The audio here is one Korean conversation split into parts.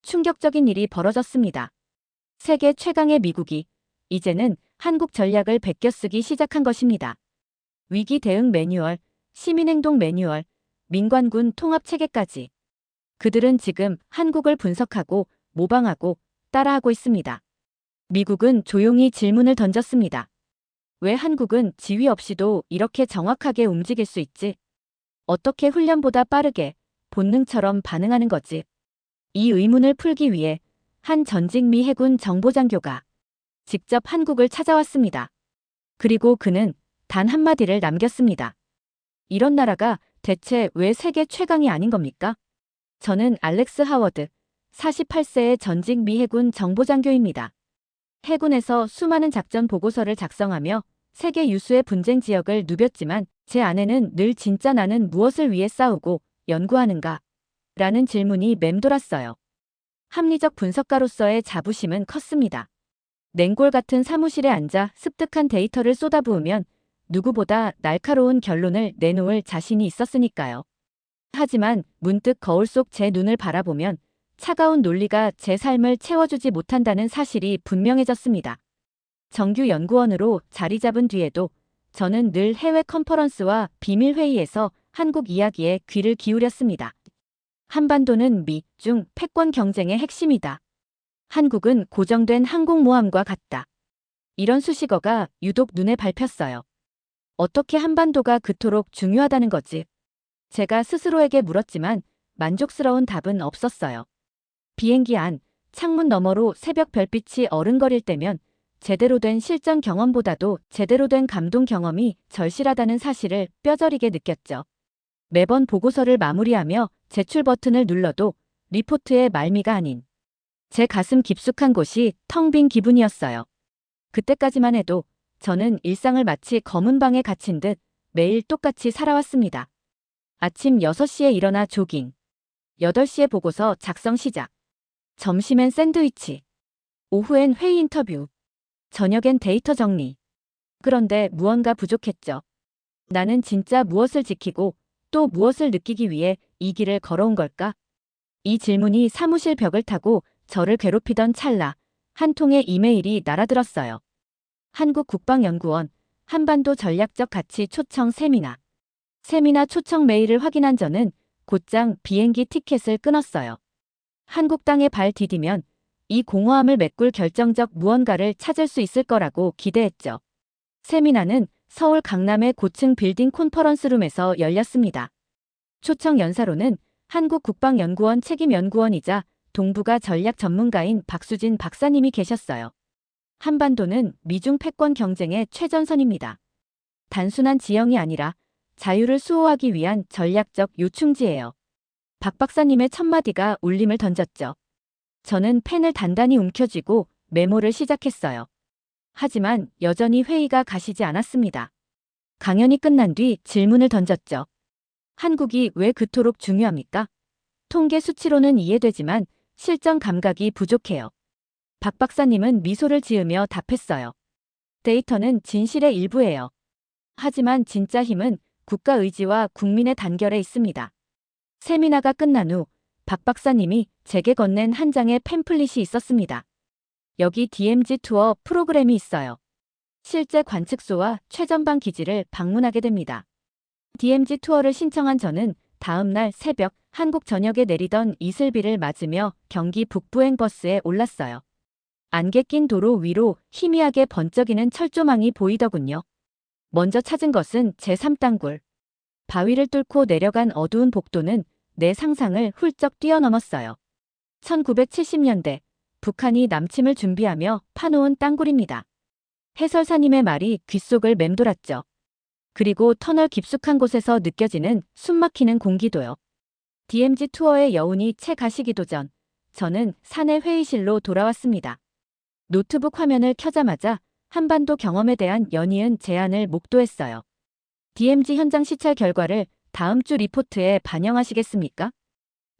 충격적인 일이 벌어졌습니다. 세계 최강의 미국이 이제는 한국 전략을 베껴쓰기 시작한 것입니다. 위기 대응 매뉴얼, 시민행동 매뉴얼, 민관군 통합체계까지. 그들은 지금 한국을 분석하고 모방하고 따라하고 있습니다. 미국은 조용히 질문을 던졌습니다. 왜 한국은 지휘 없이도 이렇게 정확하게 움직일 수 있지? 어떻게 훈련보다 빠르게 본능처럼 반응하는 거지? 이 의문을 풀기 위해 한 전직 미 해군 정보장교가 직접 한국을 찾아왔습니다. 그리고 그는 단 한마디를 남겼습니다. 이런 나라가 대체 왜 세계 최강이 아닌 겁니까? 저는 알렉스 하워드, 48세의 전직 미 해군 정보장교입니다. 해군에서 수많은 작전 보고서를 작성하며 세계 유수의 분쟁 지역을 누볐지만 제 안에는 늘 진짜 나는 무엇을 위해 싸우고 연구하는가? 라는 질문이 맴돌았어요. 합리적 분석가로서의 자부심은 컸습니다. 냉골 같은 사무실에 앉아 습득한 데이터를 쏟아부으면 누구보다 날카로운 결론을 내놓을 자신이 있었으니까요. 하지만 문득 거울 속 제 눈을 바라보면 차가운 논리가 제 삶을 채워주지 못한다는 사실이 분명해졌습니다. 정규 연구원으로 자리 잡은 뒤에도 저는 늘 해외 컨퍼런스와 비밀 회의에서 한국 이야기에 귀를 기울였습니다. 한반도는 미, 중 패권 경쟁의 핵심이다. 한국은 고정된 항공모함과 같다. 이런 수식어가 유독 눈에 밟혔어요. 어떻게 한반도가 그토록 중요하다는 거지? 제가 스스로에게 물었지만 만족스러운 답은 없었어요. 비행기 안, 창문 너머로 새벽 별빛이 어른거릴 때면 제대로 된 실전 경험보다도 제대로 된 감동 경험이 절실하다는 사실을 뼈저리게 느꼈죠. 매번 보고서를 마무리하며 제출 버튼을 눌러도 리포트의 말미가 아닌 제 가슴 깊숙한 곳이 텅 빈 기분이었어요. 그때까지만 해도 저는 일상을 마치 검은 방에 갇힌 듯 매일 똑같이 살아왔습니다. 아침 6시에 일어나 조깅, 8시에 보고서 작성 시작, 점심엔 샌드위치, 오후엔 회의 인터뷰, 저녁엔 데이터 정리. 그런데 무언가 부족했죠. 나는 진짜 무엇을 지키고 또 무엇을 느끼기 위해 이 길을 걸어온 걸까? 이 질문이 사무실 벽을 타고 저를 괴롭히던 찰나 한 통의 이메일이 날아들었어요. 한국국방연구원 한반도 전략적 가치 초청 세미나. 세미나 초청 메일을 확인한 저는 곧장 비행기 티켓을 끊었어요. 한국 땅에 발 디디면 이 공허함을 메꿀 결정적 무언가를 찾을 수 있을 거라고 기대했죠. 세미나는 서울 강남의 고층 빌딩 콘퍼런스룸에서 열렸습니다. 초청 연사로는 한국국방연구원 책임연구원이자 동북아 전략 전문가인 박수진 박사님이 계셨어요. 한반도는 미중 패권 경쟁의 최전선입니다. 단순한 지형이 아니라 자유를 수호하기 위한 전략적 요충지예요. 박 박사님의 첫마디가 울림을 던졌죠. 저는 펜을 단단히 움켜쥐고 메모를 시작했어요. 하지만 여전히 회의가 가시지 않았습니다. 강연이 끝난 뒤 질문을 던졌죠. 한국이 왜 그토록 중요합니까? 통계 수치로는 이해되지만 실전 감각이 부족해요. 박 박사님은 미소를 지으며 답했어요. 데이터는 진실의 일부예요. 하지만 진짜 힘은 국가 의지와 국민의 단결에 있습니다. 세미나가 끝난 후 박 박사님이 제게 건넨 한 장의 팸플릿이 있었습니다. 여기 DMZ 투어 프로그램이 있어요. 실제 관측소와 최전방 기지를 방문하게 됩니다. DMZ 투어를 신청한 저는 다음 날 새벽 한국 전역에 내리던 이슬비를 맞으며 경기 북부행 버스에 올랐어요. 안개 낀 도로 위로 희미하게 번쩍이는 철조망이 보이더군요. 먼저 찾은 것은 제3단굴. 바위를 뚫고 내려간 어두운 복도는 내 상상을 훌쩍 뛰어넘었어요. 1970년대 북한이 남침을 준비하며 파놓은 땅굴입니다. 해설사님의 말이 귓속을 맴돌았죠. 그리고 터널 깊숙한 곳에서 느껴지는 숨막히는 공기도요. DMZ 투어의 여운이 채 가시기도 전 저는 사내 회의실로 돌아왔습니다. 노트북 화면을 켜자마자 한반도 경험에 대한 연이은 제안을 목도했어요. DMZ 현장 시찰 결과를 다음 주 리포트에 반영하시겠습니까?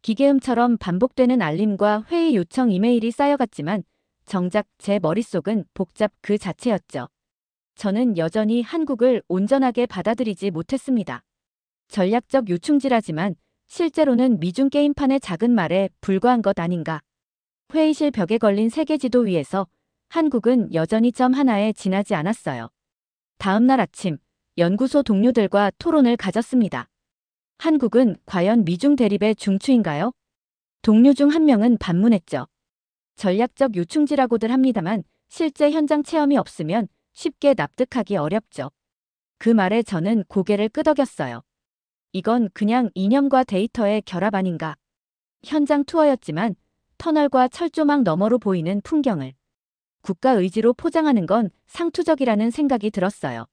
기계음처럼 반복되는 알림과 회의 요청 이메일이 쌓여갔지만 정작 제 머릿속은 복잡 그 자체였죠. 저는 여전히 한국을 온전하게 받아들이지 못했습니다. 전략적 요충지라지만 실제로는 미중 게임판의 작은 말에 불과한 것 아닌가. 회의실 벽에 걸린 세계 지도 위에서 한국은 여전히 점 하나에 지나지 않았어요. 다음 날 아침, 연구소 동료들과 토론을 가졌습니다. 한국은 과연 미중 대립의 중추인가요? 동료 중 한 명은 반문했죠. 전략적 요충지라고들 합니다만 실제 현장 체험이 없으면 쉽게 납득하기 어렵죠. 그 말에 저는 고개를 끄덕였어요. 이건 그냥 이념과 데이터의 결합 아닌가. 현장 투어였지만 터널과 철조망 너머로 보이는 풍경을 국가 의지로 포장하는 건 상투적이라는 생각이 들었어요.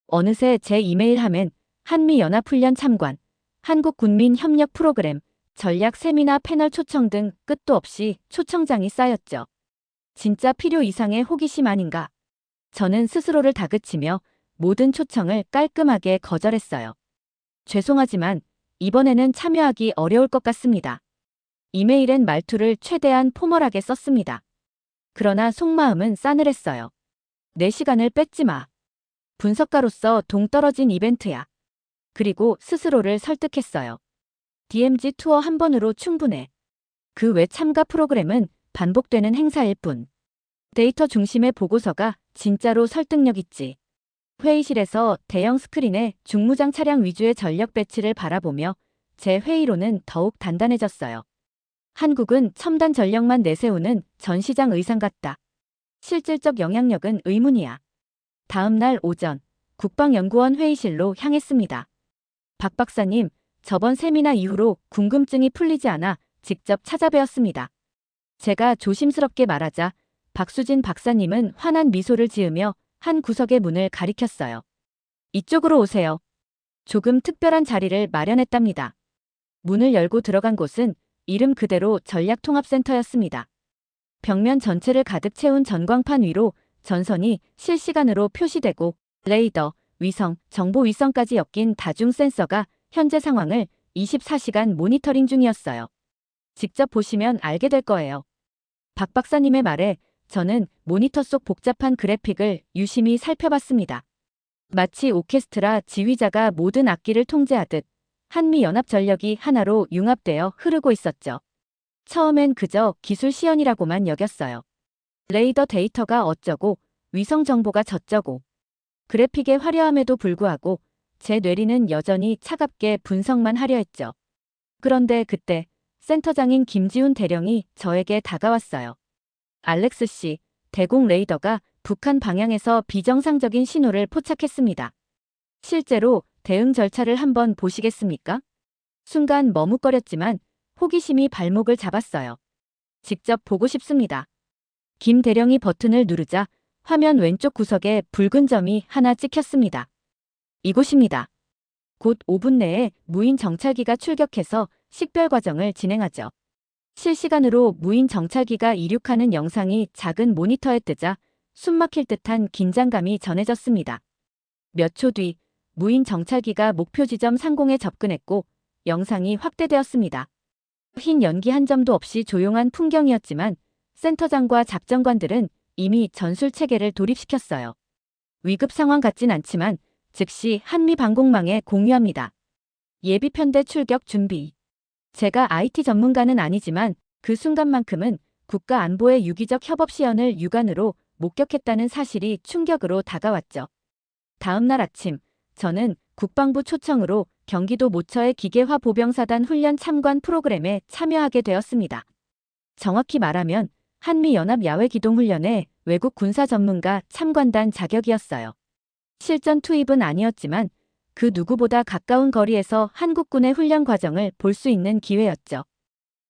어느새 제 이메일함엔 한미연합훈련 참관, 한국군민협력 프로그램, 전략 세미나 패널 초청 등 끝도 없이 초청장이 쌓였죠. 진짜 필요 이상의 호기심 아닌가. 저는 스스로를 다그치며 모든 초청을 깔끔하게 거절했어요. 죄송하지만 이번에는 참여하기 어려울 것 같습니다. 이메일엔 말투를 최대한 포멀하게 썼습니다. 그러나 속마음은 싸늘했어요. 내 시간을 뺏지 마. 분석가로서 동떨어진 이벤트야. 그리고 스스로를 설득했어요. DMZ 투어 한 번으로 충분해. 그 외 참가 프로그램은 반복되는 행사일 뿐. 데이터 중심의 보고서가 진짜로 설득력 있지. 회의실에서 대형 스크린에 중무장 차량 위주의 전력 배치를 바라보며 제 회의로는 더욱 단단해졌어요. 한국은 첨단 전력만 내세우는 전시장 의상 같다. 실질적 영향력은 의문이야. 다음 날 오전, 국방연구원 회의실로 향했습니다. 박 박사님, 저번 세미나 이후로 궁금증이 풀리지 않아 직접 찾아뵈었습니다. 제가 조심스럽게 말하자 박수진 박사님은 환한 미소를 지으며 한 구석의 문을 가리켰어요. 이쪽으로 오세요. 조금 특별한 자리를 마련했답니다. 문을 열고 들어간 곳은 이름 그대로 전략통합센터였습니다. 벽면 전체를 가득 채운 전광판 위로 전선이 실시간으로 표시되고 레이더, 위성, 정보 위성까지 엮인 다중 센서가 현재 상황을 24시간 모니터링 중이었어요. 직접 보시면 알게 될 거예요. 박 박사님의 말에 저는 모니터 속 복잡한 그래픽을 유심히 살펴봤습니다. 마치 오케스트라 지휘자가 모든 악기를 통제하듯 한미연합전력이 하나로 융합되어 흐르고 있었죠. 처음엔 그저 기술 시연이라고만 여겼어요. 레이더 데이터가 어쩌고 위성 정보가 저쩌고 그래픽의 화려함에도 불구하고 제 뇌리는 여전히 차갑게 분석만 하려 했죠. 그런데 그때 센터장인 김지훈 대령이 저에게 다가왔어요. 알렉스 씨, 대공 레이더가 북한 방향에서 비정상적인 신호를 포착했습니다. 실제로 대응 절차를 한번 보시겠습니까? 순간 머뭇거렸지만 호기심이 발목을 잡았어요. 직접 보고 싶습니다. 김 대령이 버튼을 누르자 화면 왼쪽 구석에 붉은 점이 하나 찍혔습니다. 이곳입니다. 곧 5분 내에 무인 정찰기가 출격해서 식별 과정을 진행하죠. 실시간으로 무인 정찰기가 이륙하는 영상이 작은 모니터에 뜨자 숨막힐 듯한 긴장감이 전해졌습니다. 몇 초 뒤 무인 정찰기가 목표 지점 상공에 접근했고 영상이 확대되었습니다. 흰 연기 한 점도 없이 조용한 풍경이었지만 센터장과 작전관들은 이미 전술 체계를 돌입시켰어요. 위급 상황 같진 않지만 즉시 한미 방공망에 공유합니다. 예비 편대 출격 준비. 제가 IT 전문가는 아니지만 그 순간만큼은 국가 안보의 유기적 협업 시연을 육안으로 목격했다는 사실이 충격으로 다가왔죠. 다음 날 아침, 저는 국방부 초청으로 경기도 모처의 기계화 보병사단 훈련 참관 프로그램에 참여하게 되었습니다. 정확히 말하면 한미연합 야외기동훈련의 외국 군사 전문가 참관단 자격이었어요. 실전 투입은 아니었지만 그 누구보다 가까운 거리에서 한국군의 훈련 과정을 볼 수 있는 기회였죠.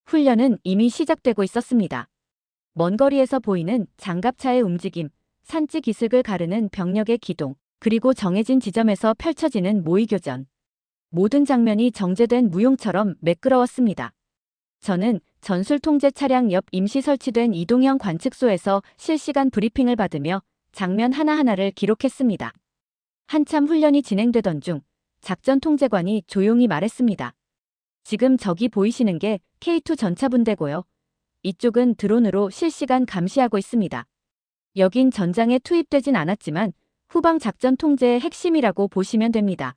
훈련은 이미 시작되고 있었습니다. 먼 거리에서 보이는 장갑차의 움직임, 산지 기슭을 가르는 병력의 기동, 그리고 정해진 지점에서 펼쳐지는 모의교전. 모든 장면이 정제된 무용처럼 매끄러웠습니다. 저는 전술 통제 차량 옆 임시 설치된 이동형 관측소에서 실시간 브리핑을 받으며 장면 하나하나를 기록했습니다. 한참 훈련이 진행되던 중 작전 통제관이 조용히 말했습니다. 지금 저기 보이시는 게 K2 전차분대고요. 이쪽은 드론으로 실시간 감시하고 있습니다. 여긴 전장에 투입되진 않았지만 후방 작전 통제의 핵심이라고 보시면 됩니다.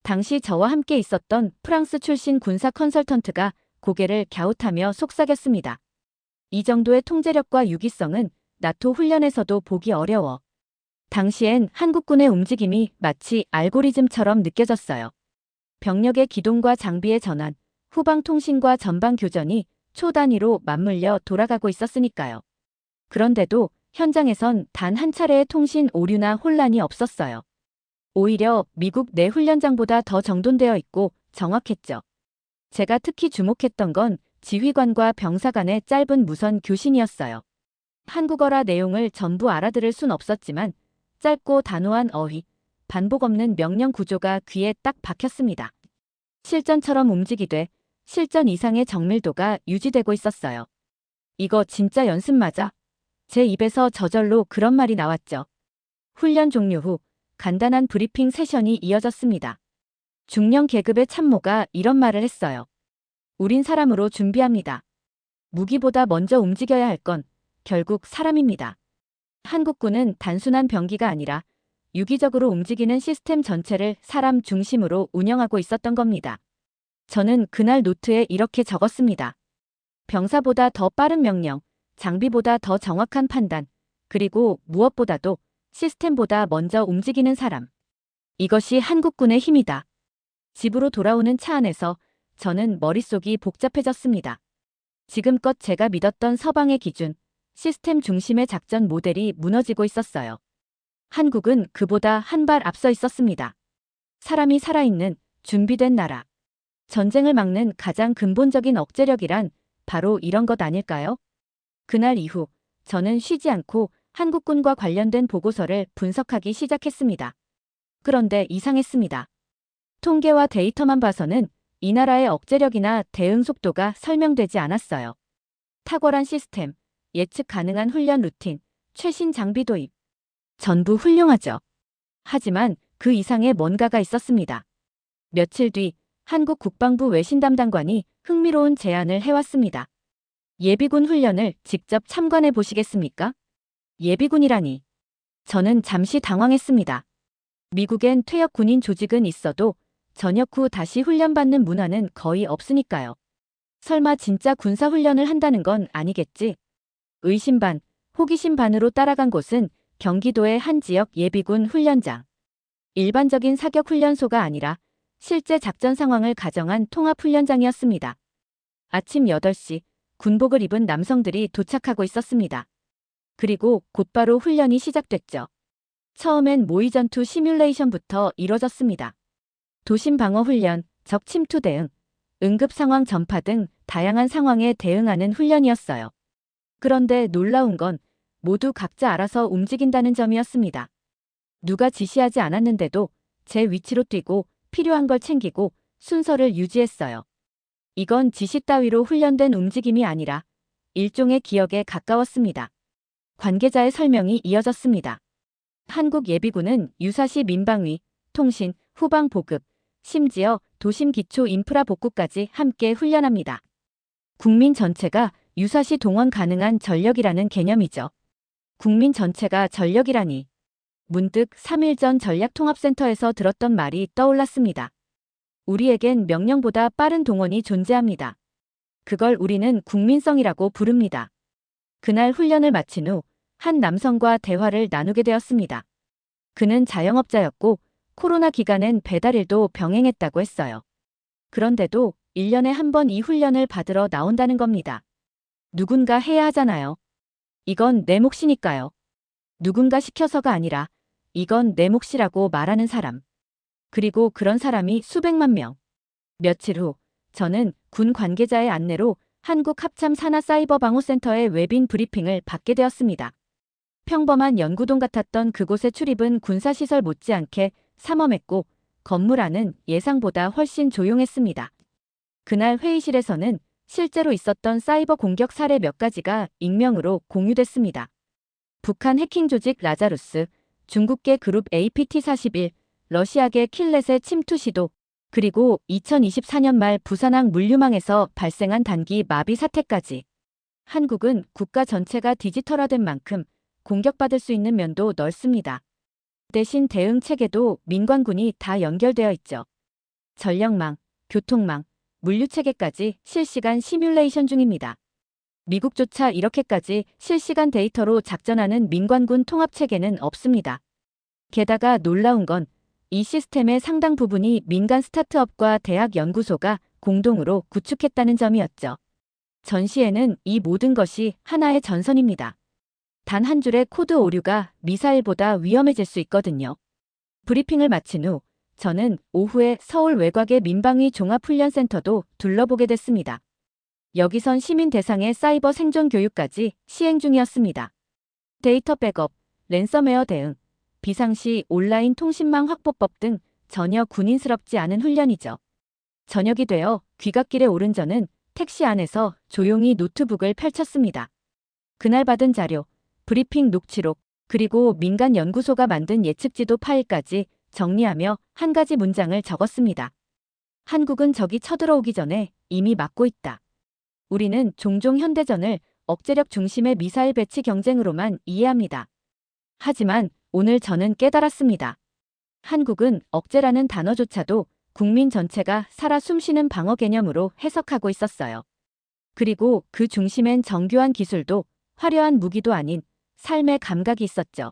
당시 저와 함께 있었던 프랑스 출신 군사 컨설턴트가 고개를 갸웃하며 속삭였습니다. 이 정도의 통제력과 유기성은 나토 훈련에서도 보기 어려워. 당시엔 한국군의 움직임이 마치 알고리즘처럼 느껴졌어요. 병력의 기동과 장비의 전환, 후방 통신과 전방 교전이 초 단위로 맞물려 돌아가고 있었으니까요. 그런데도 현장에선 단 한 차례의 통신 오류나 혼란이 없었어요. 오히려 미국 내 훈련장보다 더 정돈되어 있고 정확했죠. 제가 특히 주목했던 건 지휘관과 병사 간의 짧은 무선 교신이었어요. 한국어라 내용을 전부 알아들을 순 없었지만 짧고 단호한 어휘, 반복 없는 명령 구조가 귀에 딱 박혔습니다. 실전처럼 움직이되 실전 이상의 정밀도가 유지되고 있었어요. 이거 진짜 연습 맞아? 제 입에서 저절로 그런 말이 나왔죠. 훈련 종료 후 간단한 브리핑 세션이 이어졌습니다. 중령 계급의 참모가 이런 말을 했어요. 우린 사람으로 준비합니다. 무기보다 먼저 움직여야 할 건 결국 사람입니다. 한국군은 단순한 병기가 아니라 유기적으로 움직이는 시스템 전체를 사람 중심으로 운영하고 있었던 겁니다. 저는 그날 노트에 이렇게 적었습니다. 병사보다 더 빠른 명령, 장비보다 더 정확한 판단, 그리고 무엇보다도 시스템보다 먼저 움직이는 사람. 이것이 한국군의 힘이다. 집으로 돌아오는 차 안에서 저는 머릿속이 복잡해졌습니다. 지금껏 제가 믿었던 서방의 기준, 시스템 중심의 작전 모델이 무너지고 있었어요. 한국은 그보다 한 발 앞서 있었습니다. 사람이 살아있는 준비된 나라. 전쟁을 막는 가장 근본적인 억제력이란 바로 이런 것 아닐까요? 그날 이후 저는 쉬지 않고 한국군과 관련된 보고서를 분석하기 시작했습니다. 그런데 이상했습니다. 통계와 데이터만 봐서는 이 나라의 억제력이나 대응 속도가 설명되지 않았어요. 탁월한 시스템, 예측 가능한 훈련 루틴, 최신 장비 도입. 전부 훌륭하죠. 하지만 그 이상의 뭔가가 있었습니다. 며칠 뒤 한국 국방부 외신 담당관이 흥미로운 제안을 해왔습니다. 예비군 훈련을 직접 참관해 보시겠습니까? 예비군이라니. 저는 잠시 당황했습니다. 미국엔 퇴역 군인 조직은 있어도 전역 후 다시 훈련받는 문화는 거의 없으니까요. 설마 진짜 군사훈련을 한다는 건 아니겠지? 의심 반, 호기심 반으로 따라간 곳은 경기도의 한 지역 예비군 훈련장. 일반적인 사격훈련소가 아니라 실제 작전 상황을 가정한 통합훈련장이었습니다. 아침 8시 군복을 입은 남성들이 도착하고 있었습니다. 그리고 곧바로 훈련이 시작됐죠. 처음엔 모의전투 시뮬레이션부터 이뤄졌습니다. 도심 방어 훈련, 적 침투 대응, 응급 상황 전파 등 다양한 상황에 대응하는 훈련이었어요. 그런데 놀라운 건 모두 각자 알아서 움직인다는 점이었습니다. 누가 지시하지 않았는데도 제 위치로 뛰고 필요한 걸 챙기고 순서를 유지했어요. 이건 지시 따위로 훈련된 움직임이 아니라 일종의 기억에 가까웠습니다. 관계자의 설명이 이어졌습니다. 한국 예비군은 유사시 민방위, 통신, 후방 보급, 심지어 도심 기초 인프라 복구까지 함께 훈련합니다. 국민 전체가 유사시 동원 가능한 전력이라는 개념이죠. 국민 전체가 전력이라니. 문득 3일 전 전략통합센터에서 들었던 말이 떠올랐습니다. 우리에겐 명령보다 빠른 동원이 존재합니다. 그걸 우리는 국민성이라고 부릅니다. 그날 훈련을 마친 후 한 남성과 대화를 나누게 되었습니다. 그는 자영업자였고 코로나 기간엔 배달일도 병행했다고 했어요. 그런데도 1년에 한 번 이 훈련을 받으러 나온다는 겁니다. 누군가 해야 하잖아요. 이건 내 몫이니까요. 누군가 시켜서가 아니라 이건 내 몫이라고 말하는 사람. 그리고 그런 사람이 수백만 명. 며칠 후 저는 군 관계자의 안내로 한국 합참 산하사이버방어센터의 웹인 브리핑을 받게 되었습니다. 평범한 연구동 같았던 그곳의 출입은 군사시설 못지않게 삼엄했고 건물 안은 예상보다 훨씬 조용했습니다. 그날 회의실에서는 실제로 있었던 사이버 공격 사례 몇 가지가 익명으로 공유됐습니다. 북한 해킹 조직 라자루스, 중국계 그룹 APT-41, 러시아계 킬렛의 침투 시도, 그리고 2024년 말 부산항 물류망에서 발생한 단기 마비 사태까지. 한국은 국가 전체가 디지털화된 만큼 공격받을 수 있는 면도 넓습니다. 대신 대응 체계도 민관군이 다 연결되어 있죠. 전력망, 교통망, 물류체계까지 실시간 시뮬레이션 중입니다. 미국조차 이렇게까지 실시간 데이터로 작전하는 민관군 통합체계는 없습니다. 게다가 놀라운 건 이 시스템의 상당 부분이 민간 스타트업과 대학 연구소가 공동으로 구축했다는 점이었죠. 전시에는 이 모든 것이 하나의 전선입니다. 단 한 줄의 코드 오류가 미사일보다 위험해질 수 있거든요. 브리핑을 마친 후 저는 오후에 서울 외곽의 민방위 종합훈련센터도 둘러보게 됐습니다. 여기선 시민 대상의 사이버 생존 교육까지 시행 중이었습니다. 데이터 백업, 랜섬웨어 대응, 비상시 온라인 통신망 확보법 등 전혀 군인스럽지 않은 훈련이죠. 저녁이 되어 귀갓길에 오른 저는 택시 안에서 조용히 노트북을 펼쳤습니다. 그날 받은 자료, 브리핑 녹취록, 그리고 민간 연구소가 만든 예측지도 파일까지 정리하며 한 가지 문장을 적었습니다. 한국은 적이 쳐들어오기 전에 이미 막고 있다. 우리는 종종 현대전을 억제력 중심의 미사일 배치 경쟁으로만 이해합니다. 하지만 오늘 저는 깨달았습니다. 한국은 억제라는 단어조차도 국민 전체가 살아 숨쉬는 방어 개념으로 해석하고 있었어요. 그리고 그 중심엔 정교한 기술도 화려한 무기도 아닌 삶의 감각이 있었죠.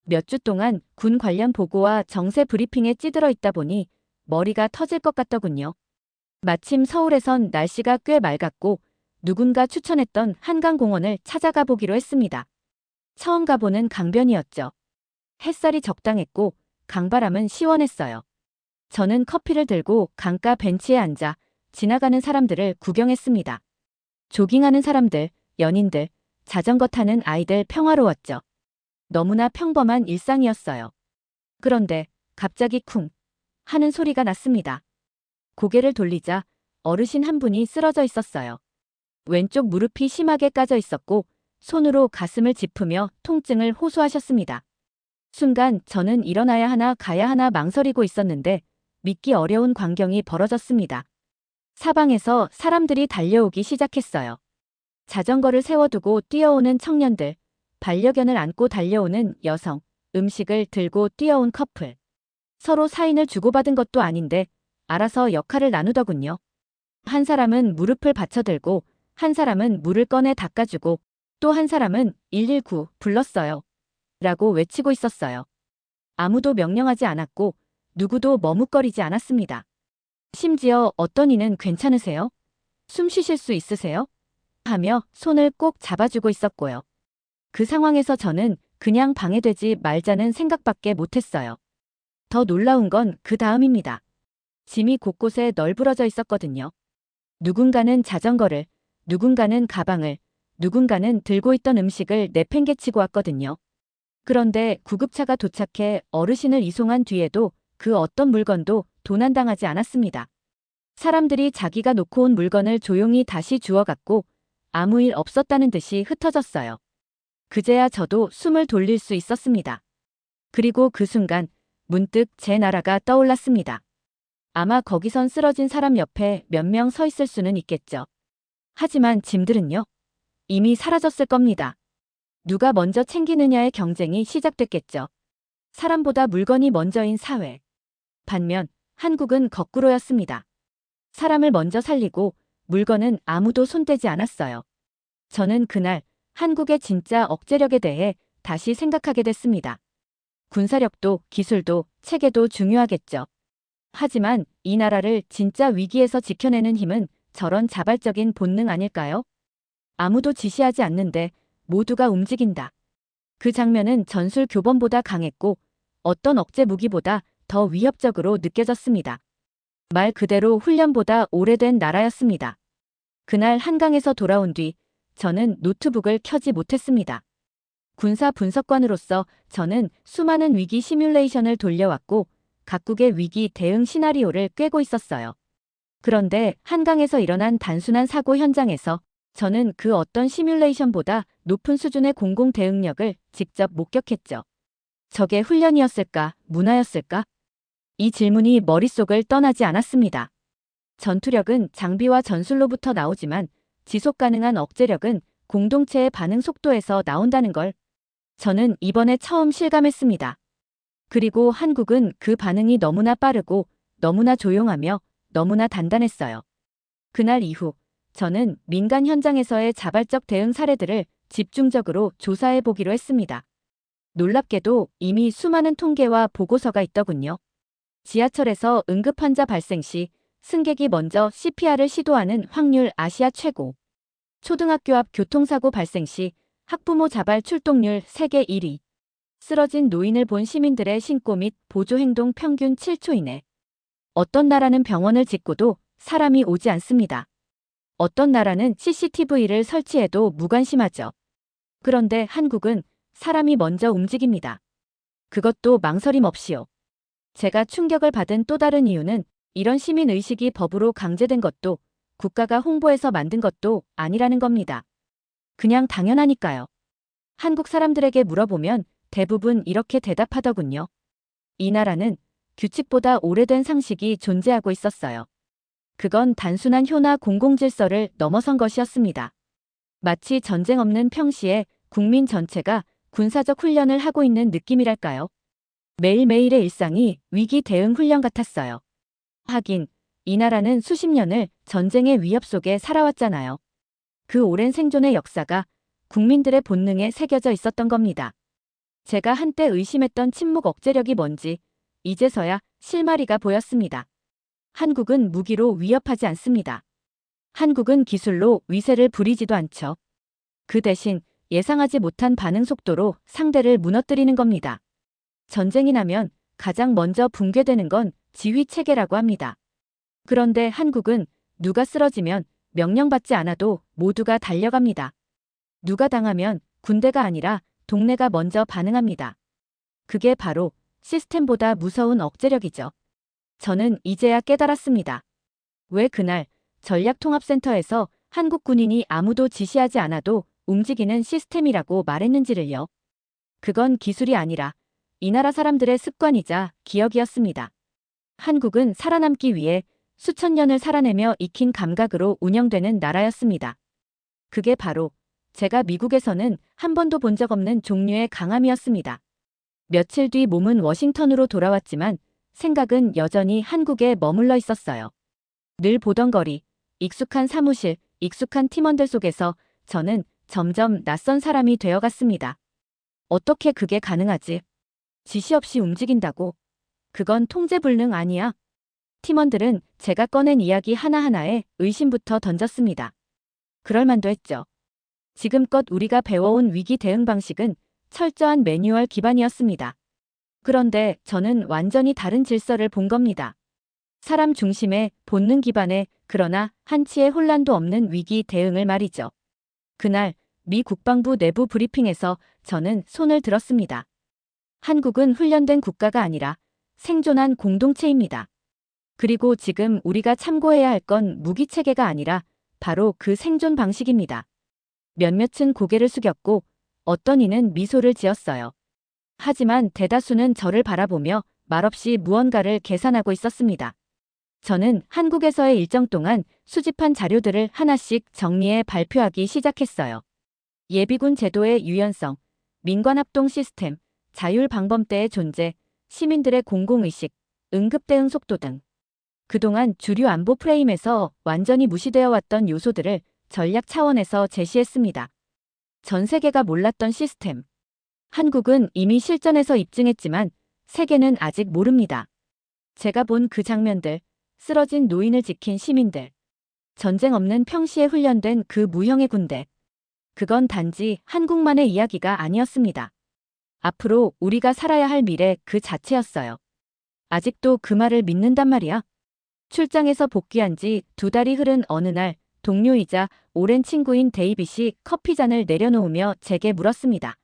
몇 주 동안 군 관련 보고와 정세 브리핑에 찌들어 있다 보니 머리가 터질 것 같더군요. 마침 서울에선 날씨가 꽤 맑았고 누군가 추천했던 한강공원을 찾아가 보기로 했습니다. 처음 가보는 강변이었죠. 햇살이 적당했고 강바람은 시원했어요. 저는 커피를 들고 강가 벤치에 앉아 지나가는 사람들을 구경했습니다. 조깅하는 사람들, 연인들, 자전거 타는 아이들 평화로웠죠. 너무나 평범한 일상이었어요. 그런데 갑자기 쿵 하는 소리가 났습니다. 고개를 돌리자 어르신 한 분이 쓰러져 있었어요. 왼쪽 무릎이 심하게 까져 있었고 손으로 가슴을 짚으며 통증을 호소하셨습니다. 순간 저는 일어나야 하나 가야 하나 망설이고 있었는데 믿기 어려운 광경이 벌어졌습니다. 사방에서 사람들이 달려오기 시작했어요. 자전거를 세워두고 뛰어오는 청년들, 반려견을 안고 달려오는 여성, 음식을 들고 뛰어온 커플. 서로 사인을 주고받은 것도 아닌데 알아서 역할을 나누더군요. 한 사람은 무릎을 받쳐들고 한 사람은 물을 꺼내 닦아주고 또 한 사람은 119 불렀어요. 라고 외치고 있었어요. 아무도 명령하지 않았고 누구도 머뭇거리지 않았습니다. 심지어 어떤 이는 괜찮으세요? 숨 쉬실 수 있으세요? 하며 손을 꼭 잡아주고 있었고요. 그 상황에서 저는 그냥 방해되지 말자는 생각밖에 못했어요. 더 놀라운 건 그 다음입니다. 짐이 곳곳에 널브러져 있었거든요. 누군가는 자전거를, 누군가는 가방을, 누군가는 들고 있던 음식을 내팽개치고 왔거든요. 그런데 구급차가 도착해 어르신을 이송한 뒤에도 그 어떤 물건도 도난당하지 않았습니다. 사람들이 자기가 놓고 온 물건을 조용히 다시 주워갔고 아무 일 없었다는 듯이 흩어졌어요. 그제야 저도 숨을 돌릴 수 있었습니다. 그리고 그 순간 문득 제 나라가 떠올랐습니다. 아마 거기선 쓰러진 사람 옆에 몇 명 서 있을 수는 있겠죠. 하지만 짐들은요? 이미 사라졌을 겁니다. 누가 먼저 챙기느냐의 경쟁이 시작됐겠죠. 사람보다 물건이 먼저인 사회. 반면 한국은 거꾸로였습니다. 사람을 먼저 살리고 물건은 아무도 손대지 않았어요. 저는 그날 한국의 진짜 억제력에 대해 다시 생각하게 됐습니다. 군사력도 기술도 체계도 중요하겠죠. 하지만 이 나라를 진짜 위기에서 지켜내는 힘은 저런 자발적인 본능 아닐까요? 아무도 지시하지 않는데 모두가 움직인다. 그 장면은 전술 교범보다 강했고 어떤 억제 무기보다 더 위협적으로 느껴졌습니다. 말 그대로 훈련보다 오래된 나라였습니다. 그날 한강에서 돌아온 뒤 저는 노트북을 켜지 못했습니다. 군사 분석관으로서 저는 수많은 위기 시뮬레이션을 돌려왔고 각국의 위기 대응 시나리오를 꿰고 있었어요. 그런데 한강에서 일어난 단순한 사고 현장에서 저는 그 어떤 시뮬레이션보다 높은 수준의 공공 대응력을 직접 목격했죠. 저게 훈련이었을까, 문화였을까? 이 질문이 머릿속을 떠나지 않았습니다. 전투력은 장비와 전술로부터 나오지만 지속 가능한 억제력은 공동체의 반응 속도에서 나온다는 걸 저는 이번에 처음 실감했습니다. 그리고 한국은 그 반응이 너무나 빠르고 너무나 조용하며 너무나 단단했어요. 그날 이후 저는 민간 현장에서의 자발적 대응 사례들을 집중적으로 조사해 보기로 했습니다. 놀랍게도 이미 수많은 통계와 보고서가 있더군요. 지하철에서 응급환자 발생 시 승객이 먼저 CPR을 시도하는 확률 아시아 최고. 초등학교 앞 교통사고 발생 시 학부모 자발 출동률 세계 1위. 쓰러진 노인을 본 시민들의 신고 및 보조 행동 평균 7초 이내. 어떤 나라는 병원을 짓고도 사람이 오지 않습니다. 어떤 나라는 CCTV를 설치해도 무관심하죠. 그런데 한국은 사람이 먼저 움직입니다. 그것도 망설임 없이요. 제가 충격을 받은 또 다른 이유는 이런 시민의식이 법으로 강제된 것도 국가가 홍보해서 만든 것도 아니라는 겁니다. 그냥 당연하니까요. 한국 사람들에게 물어보면 대부분 이렇게 대답하더군요. 이 나라는 규칙보다 오래된 상식이 존재하고 있었어요. 그건 단순한 효나 공공질서를 넘어선 것이었습니다. 마치 전쟁 없는 평시에 국민 전체가 군사적 훈련을 하고 있는 느낌이랄까요. 매일매일의 일상이 위기 대응 훈련 같았어요. 하긴 이 나라는 수십 년을 전쟁의 위협 속에 살아왔잖아요. 그 오랜 생존의 역사가 국민들의 본능에 새겨져 있었던 겁니다. 제가 한때 의심했던 침묵 억제력이 뭔지 이제서야 실마리가 보였습니다. 한국은 무기로 위협하지 않습니다. 한국은 기술로 위세를 부리지도 않죠. 그 대신 예상하지 못한 반응 속도로 상대를 무너뜨리는 겁니다. 전쟁이 나면 가장 먼저 붕괴되는 건 지휘 체계라고 합니다. 그런데 한국은 누가 쓰러지면 명령받지 않아도 모두가 달려갑니다. 누가 당하면 군대가 아니라 동네가 먼저 반응합니다. 그게 바로 시스템보다 무서운 억제력이죠. 저는 이제야 깨달았습니다. 왜 그날 전략통합센터에서 한국 군인이 아무도 지시하지 않아도 움직이는 시스템이라고 말했는지를요. 그건 기술이 아니라 이 나라 사람들의 습관이자 기억이었습니다. 한국은 살아남기 위해 수천 년을 살아내며 익힌 감각으로 운영되는 나라였습니다. 그게 바로 제가 미국에서는 한 번도 본 적 없는 종류의 강함이었습니다. 며칠 뒤 몸은 워싱턴으로 돌아왔지만 생각은 여전히 한국에 머물러 있었어요. 늘 보던 거리, 익숙한 사무실, 익숙한 팀원들 속에서 저는 점점 낯선 사람이 되어갔습니다. 어떻게 그게 가능하지? 지시 없이 움직인다고? 그건 통제불능 아니야? 팀원들은 제가 꺼낸 이야기 하나하나에 의심부터 던졌습니다. 그럴만도 했죠. 지금껏 우리가 배워온 위기 대응 방식은 철저한 매뉴얼 기반이었습니다. 그런데 저는 완전히 다른 질서를 본 겁니다. 사람 중심의 본능 기반의 그러나 한치의 혼란도 없는 위기 대응을 말이죠. 그날 미 국방부 내부 브리핑에서 저는 손을 들었습니다. 한국은 훈련된 국가가 아니라 생존한 공동체입니다. 그리고 지금 우리가 참고해야 할 건 무기 체계가 아니라 바로 그 생존 방식입니다. 몇몇은 고개를 숙였고 어떤 이는 미소를 지었어요. 하지만 대다수는 저를 바라보며 말없이 무언가를 계산하고 있었습니다. 저는 한국에서의 일정 동안 수집한 자료들을 하나씩 정리해 발표하기 시작했어요. 예비군 제도의 유연성, 민관합동 시스템, 자율방범대의 존재, 시민들의 공공의식, 응급대응 속도 등. 그동안 주류 안보 프레임에서 완전히 무시되어 왔던 요소들을 전략 차원에서 제시했습니다. 전 세계가 몰랐던 시스템. 한국은 이미 실전에서 입증했지만 세계는 아직 모릅니다. 제가 본 그 장면들, 쓰러진 노인을 지킨 시민들, 전쟁 없는 평시에 훈련된 그 무형의 군대. 그건 단지 한국만의 이야기가 아니었습니다. 앞으로 우리가 살아야 할 미래 그 자체였어요. 아직도 그 말을 믿는단 말이야. 출장에서 복귀한 지 2달이 흐른 어느 날 동료이자 오랜 친구인 데이빗이 커피잔을 내려놓으며 제게 물었습니다.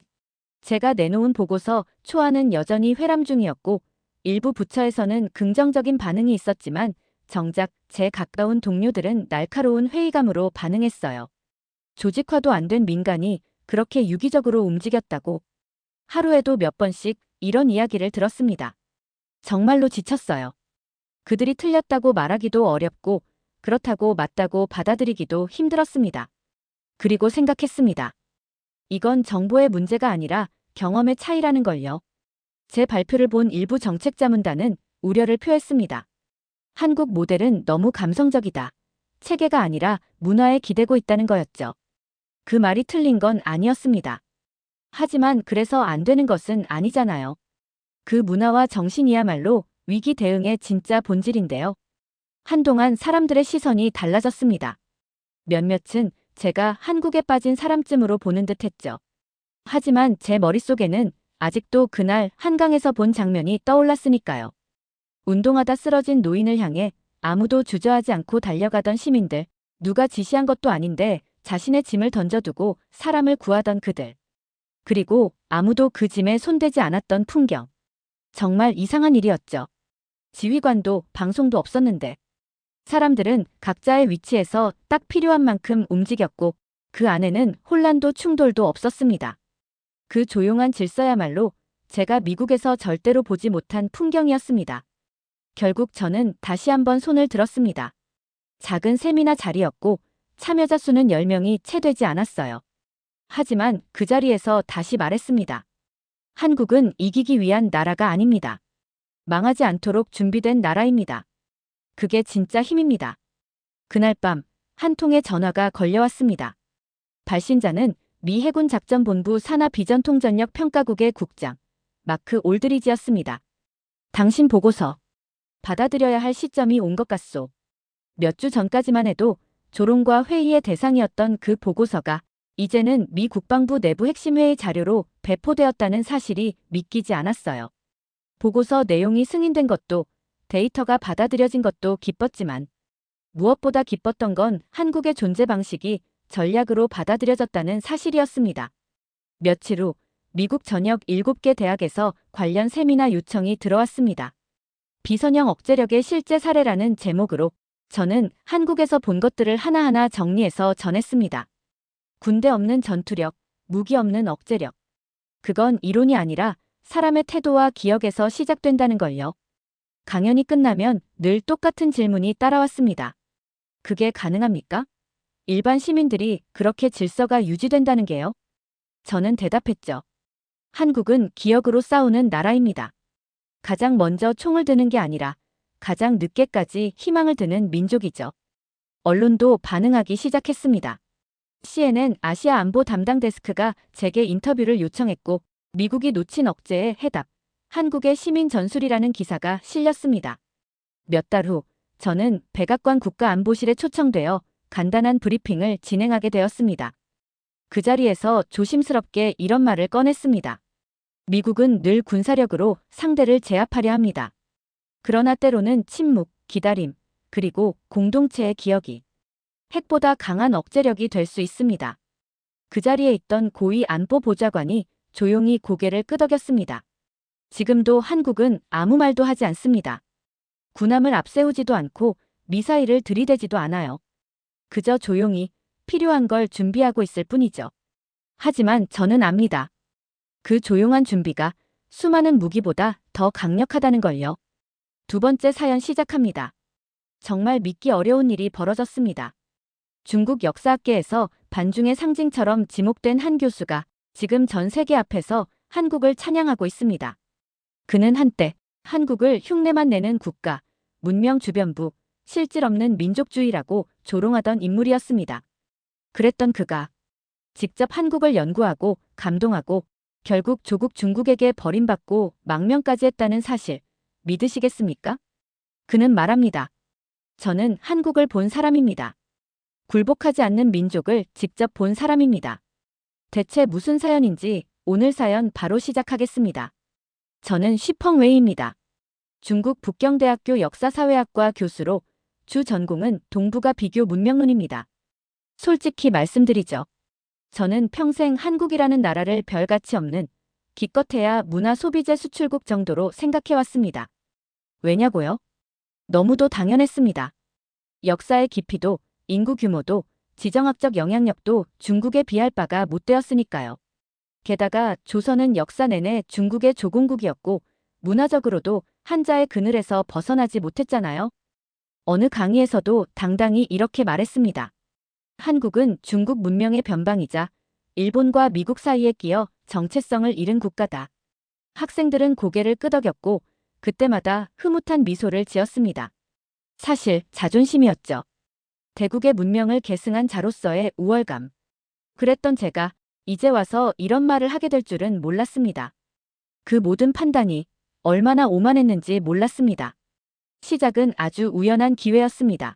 제가 내놓은 보고서 초안은 여전히 회람 중이었고 일부 부처에서는 긍정적인 반응이 있었지만 정작 제 가까운 동료들은 날카로운 회의감으로 반응했어요. 조직화도 안 된 민간이 그렇게 유기적으로 움직였다고. 하루에도 몇 번씩 이런 이야기를 들었습니다. 정말로 지쳤어요. 그들이 틀렸다고 말하기도 어렵고 그렇다고 맞다고 받아들이기도 힘들었습니다. 그리고 생각했습니다. 이건 정보의 문제가 아니라 경험의 차이라는 걸요. 제 발표를 본 일부 정책자문단은 우려를 표했습니다. 한국 모델은 너무 감성적이다. 체계가 아니라 문화에 기대고 있다는 거였죠. 그 말이 틀린 건 아니었습니다. 하지만 그래서 안 되는 것은 아니잖아요. 그 문화와 정신이야말로 위기 대응의 진짜 본질인데요. 한동안 사람들의 시선이 달라졌습니다. 몇몇은 제가 한국에 빠진 사람쯤으로 보는 듯 했죠. 하지만 제 머릿속에는 아직도 그날 한강에서 본 장면이 떠올랐으니까요. 운동하다 쓰러진 노인을 향해 아무도 주저하지 않고 달려가던 시민들, 누가 지시한 것도 아닌데 자신의 짐을 던져두고 사람을 구하던 그들. 그리고 아무도 그 짐에 손대지 않았던 풍경. 정말 이상한 일이었죠. 지휘관도 방송도 없었는데 사람들은 각자의 위치에서 딱 필요한 만큼 움직였고 그 안에는 혼란도 충돌도 없었습니다. 그 조용한 질서야말로 제가 미국에서 절대로 보지 못한 풍경이었습니다. 결국 저는 다시 한번 손을 들었습니다. 작은 세미나 자리였고 참여자 수는 10명이 채 되지 않았어요. 하지만 그 자리에서 다시 말했습니다. 한국은 이기기 위한 나라가 아닙니다. 망하지 않도록 준비된 나라입니다. 그게 진짜 힘입니다. 그날 밤 한 통의 전화가 걸려왔습니다. 발신자는 미 해군 작전본부 산하 비전통전력 평가국의 국장 마크 올드리지였습니다. 당신 보고서 받아들여야 할 시점이 온 것 같소. 몇 주 전까지만 해도 조롱과 회의의 대상이었던 그 보고서가 이제는 미 국방부 내부 핵심 회의 자료로 배포되었다는 사실이 믿기지 않았어요. 보고서 내용이 승인된 것도 데이터가 받아들여진 것도 기뻤지만 무엇보다 기뻤던 건 한국의 존재 방식이 전략으로 받아들여졌다는 사실이었습니다. 며칠 후 미국 전역 7개 대학에서 관련 세미나 요청이 들어왔습니다. 비선형 억제력의 실제 사례라는 제목으로 저는 한국에서 본 것들을 하나하나 정리해서 전했습니다. 군대 없는 전투력, 무기 없는 억제력. 그건 이론이 아니라 사람의 태도와 기억에서 시작된다는 걸요. 강연이 끝나면 늘 똑같은 질문이 따라왔습니다. 그게 가능합니까? 일반 시민들이 그렇게 질서가 유지된다는 게요? 저는 대답했죠. 한국은 기억으로 싸우는 나라입니다. 가장 먼저 총을 드는 게 아니라 가장 늦게까지 희망을 드는 민족이죠. 언론도 반응하기 시작했습니다. CNN 아시아 안보 담당 데스크가 제게 인터뷰를 요청했고 미국이 놓친 억제의 해답, 한국의 시민 전술이라는 기사가 실렸습니다. 몇 달 후 저는 백악관 국가안보실에 초청되어 간단한 브리핑을 진행하게 되었습니다. 그 자리에서 조심스럽게 이런 말을 꺼냈습니다. 미국은 늘 군사력으로 상대를 제압하려 합니다. 그러나 때로는 침묵, 기다림, 그리고 공동체의 기억이 핵보다 강한 억제력이 될 수 있습니다. 그 자리에 있던 고위 안보 보좌관이 조용히 고개를 끄덕였습니다. 지금도 한국은 아무 말도 하지 않습니다. 군함을 앞세우지도 않고 미사일을 들이대지도 않아요. 그저 조용히 필요한 걸 준비하고 있을 뿐이죠. 하지만 저는 압니다. 그 조용한 준비가 수많은 무기보다 더 강력하다는 걸요. 두 번째 사연 시작합니다. 정말 믿기 어려운 일이 벌어졌습니다. 중국 역사학계에서 반중의 상징처럼 지목된 한 교수가 지금 전 세계 앞에서 한국을 찬양하고 있습니다. 그는 한때 한국을 흉내만 내는 국가, 문명 주변부, 실질 없는 민족주의라고 조롱하던 인물이었습니다. 그랬던 그가 직접 한국을 연구하고 감동하고 결국 조국 중국에게 버림받고 망명까지 했다는 사실 믿으시겠습니까? 그는 말합니다. 저는 한국을 본 사람입니다. 굴복하지 않는 민족을 직접 본 사람입니다. 대체 무슨 사연인지 오늘 사연 바로 시작하겠습니다. 저는 쉬펑웨이입니다. 중국 북경대학교 역사사회학과 교수로 주 전공은 동북아 비교 문명론입니다. 솔직히 말씀드리죠. 저는 평생 한국이라는 나라를 별가치 없는 기껏해야 문화 소비재 수출국 정도로 생각해왔습니다. 왜냐고요? 너무도 당연했습니다. 역사의 깊이도 인구 규모도 지정학적 영향력도 중국에 비할 바가 못 되었으니까요. 게다가 조선은 역사 내내 중국의 조공국이었고 문화적으로도 한자의 그늘에서 벗어나지 못했잖아요. 어느 강의에서도 당당히 이렇게 말했습니다. 한국은 중국 문명의 변방이자 일본과 미국 사이에 끼어 정체성을 잃은 국가다. 학생들은 고개를 끄덕였고 그때마다 흐뭇한 미소를 지었습니다. 사실 자존심이었죠. 대국의 문명을 계승한 자로서의 우월감. 그랬던 제가 이제 와서 이런 말을 하게 될 줄은 몰랐습니다. 그 모든 판단이 얼마나 오만했는지 몰랐습니다. 시작은 아주 우연한 기회였습니다.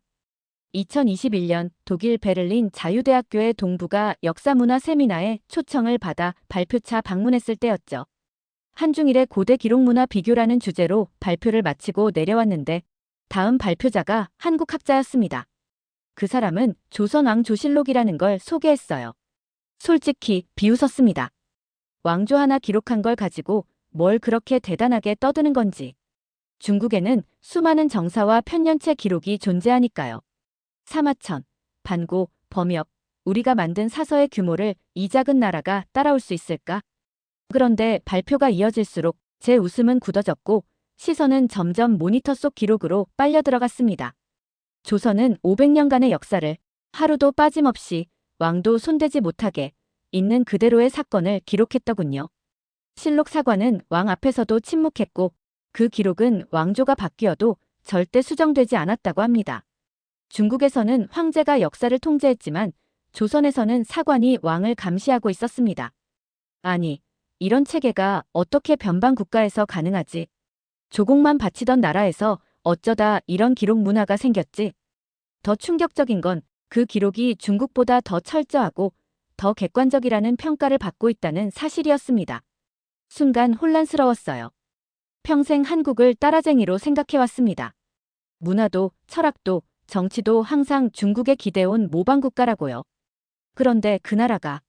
2021년 독일 베를린 자유대학교의 동부가 역사문화 세미나에 초청을 받아 발표차 방문했을 때였죠. 한중일의 고대 기록문화 비교라는 주제로 발표를 마치고 내려왔는데 다음 발표자가 한국 학자였습니다. 그 사람은 조선왕조실록이라는 걸 소개했어요. 솔직히 비웃었습니다. 왕조 하나 기록한 걸 가지고 뭘 그렇게 대단하게 떠드는 건지. 중국에는 수많은 정사와 편년체 기록이 존재하니까요. 사마천, 반고, 범엽, 우리가 만든 사서의 규모를 이 작은 나라가 따라올 수 있을까? 그런데 발표가 이어질수록 제 웃음은 굳어졌고 시선은 점점 모니터 속 기록으로 빨려 들어갔습니다. 조선은 500년간의 역사를 하루도 빠짐없이 왕도 손대지 못하게 있는 그대로의 사건을 기록했더군요. 실록 사관은 왕 앞에서도 침묵했고 그 기록은 왕조가 바뀌어도 절대 수정되지 않았다고 합니다. 중국에서는 황제가 역사를 통제했지만 조선에서는 사관이 왕을 감시하고 있었습니다. 아니, 이런 체계가 어떻게 변방 국가에서 가능하지? 조공만 바치던 나라에서 어쩌다 이런 기록 문화가 생겼지? 더 충격적인 건 그 기록이 중국보다 더 철저하고 더 객관적이라는 평가를 받고 있다는 사실이었습니다. 순간 혼란스러웠어요. 평생 한국을 따라쟁이로 생각해왔습니다. 문화도 철학도 정치도 항상 중국에 기대온 모방국가라고요. 그런데 그 나라가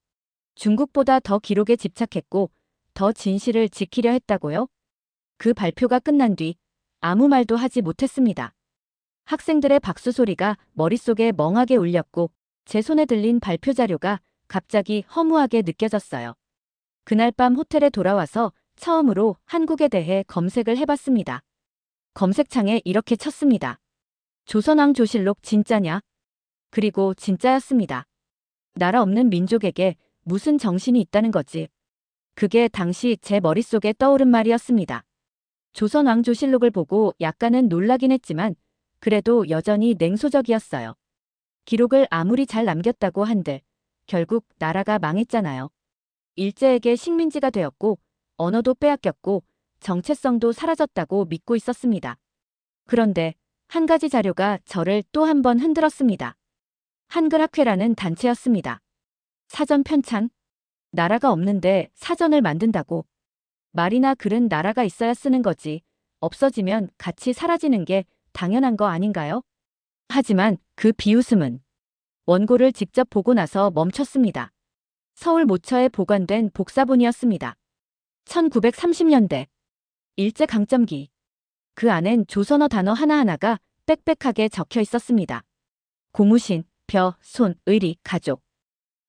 중국보다 더 기록에 집착했고 더 진실을 지키려 했다고요? 그 발표가 끝난 뒤 아무 말도 하지 못했습니다. 학생들의 박수 소리가 머릿속에 멍하게 울렸고 제 손에 들린 발표 자료가 갑자기 허무하게 느껴졌어요. 그날 밤 호텔에 돌아와서 처음으로 한국에 대해 검색을 해봤습니다. 검색창에 이렇게 쳤습니다. 조선왕조실록 진짜냐? 그리고 진짜였습니다. 나라 없는 민족에게 무슨 정신이 있다는 거지. 그게 당시 제 머릿속에 떠오른 말이었습니다. 조선왕조실록을 보고 약간은 놀라긴 했지만 그래도 여전히 냉소적이었어요. 기록을 아무리 잘 남겼다고 한들 결국 나라가 망했잖아요. 일제에게 식민지가 되었고 언어도 빼앗겼고 정체성도 사라졌다고 믿고 있었습니다. 그런데 한 가지 자료가 저를 또 한 번 흔들었습니다. 한글학회라는 단체였습니다. 사전 편찬? 나라가 없는데 사전을 만든다고. 말이나 글은 나라가 있어야 쓰는 거지. 없어지면 같이 사라지는 게 당연한 거 아닌가요? 하지만 그 비웃음은 원고를 직접 보고 나서 멈췄습니다. 서울 모처에 보관된 복사본이었습니다. 1930년대 일제강점기. 그 안엔 조선어 단어 하나하나가 빽빽하게 적혀 있었습니다. 고무신, 벼, 손, 의리, 가족.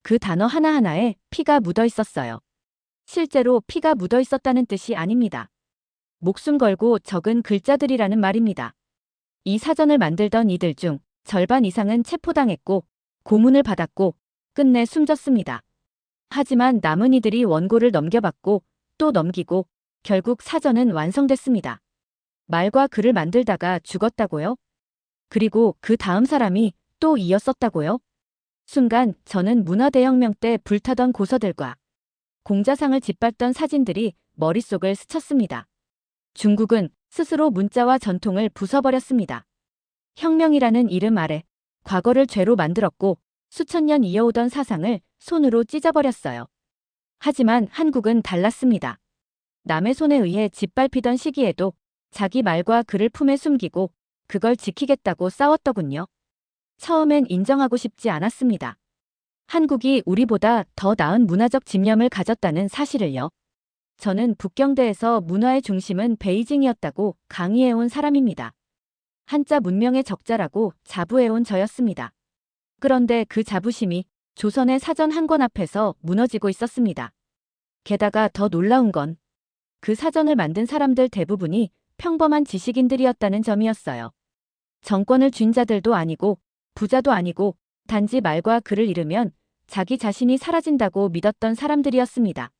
그 단어 하나하나에 피가 묻어 있었어요. 실제로 피가 묻어 있었다는 뜻이 아닙니다. 목숨 걸고 적은 글자들이라는 말입니다. 이 사전을 만들던 이들 중 절반 이상은 체포당했고 고문을 받았고 끝내 숨졌습니다. 하지만 남은 이들이 원고를 넘겨받고 또 넘기고 결국 사전은 완성됐습니다. 말과 글을 만들다가 죽었다고요? 그리고 그 다음 사람이 또 이었었다고요? 순간 저는 문화대혁명 때 불타던 고서들과 공자상을 짓밟던 사진들이 머릿속을 스쳤습니다. 중국은 스스로 문자와 전통을 부숴버렸습니다. 혁명이라는 이름 아래 과거를 죄로 만들었고 수천 년 이어오던 사상을 손으로 찢어버렸어요. 하지만 한국은 달랐습니다. 남의 손에 의해 짓밟히던 시기에도 자기 말과 글을 품에 숨기고 그걸 지키겠다고 싸웠더군요. 처음엔 인정하고 싶지 않았습니다. 한국이 우리보다 더 나은 문화적 집념을 가졌다는 사실을요. 저는 북경대에서 문화의 중심은 베이징이었다고 강의해온 사람입니다. 한자 문명의 적자라고 자부해온 저였습니다. 그런데 그 자부심이 조선의 사전 한 권 앞에서 무너지고 있었습니다. 게다가 더 놀라운 건 그 사전을 만든 사람들 대부분이 평범한 지식인들이었다는 점이었어요. 정권을 쥔 자들도 아니고 부자도 아니고 단지 말과 글을 잃으면 자기 자신이 사라진다고 믿었던 사람들이었습니다.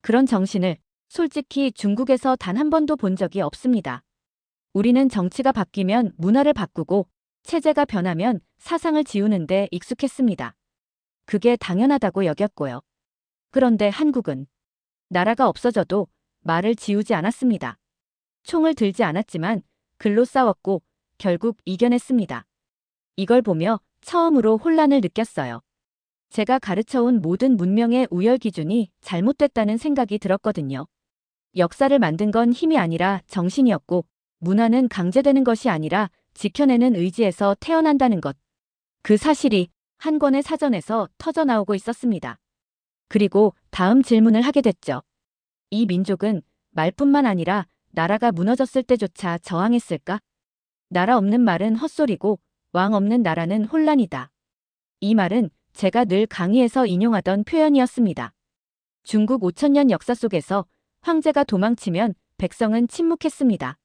그런 정신을 솔직히 중국에서 단 한 번도 본 적이 없습니다. 우리는 정치가 바뀌면 문화를 바꾸고 체제가 변하면 사상을 지우는데 익숙했습니다. 그게 당연하다고 여겼고요. 그런데 한국은 나라가 없어져도 말을 지우지 않았습니다. 총을 들지 않았지만 글로 싸웠고 결국 이겨냈습니다. 이걸 보며 처음으로 혼란을 느꼈어요. 제가 가르쳐온 모든 문명의 우열 기준이 잘못됐다는 생각이 들었거든요. 역사를 만든 건 힘이 아니라 정신이었고, 문화는 강제되는 것이 아니라 지켜내는 의지에서 태어난다는 것. 그 사실이 한 권의 사전에서 터져나오고 있었습니다. 그리고 다음 질문을 하게 됐죠. 이 민족은 말뿐만 아니라 나라가 무너졌을 때조차 저항했을까? 나라 없는 말은 헛소리고 왕 없는 나라는 혼란이다. 이 말은 제가 늘 강의에서 인용하던 표현이었습니다. 중국 5천년 역사 속에서 황제가 도망치면 백성은 침묵했습니다.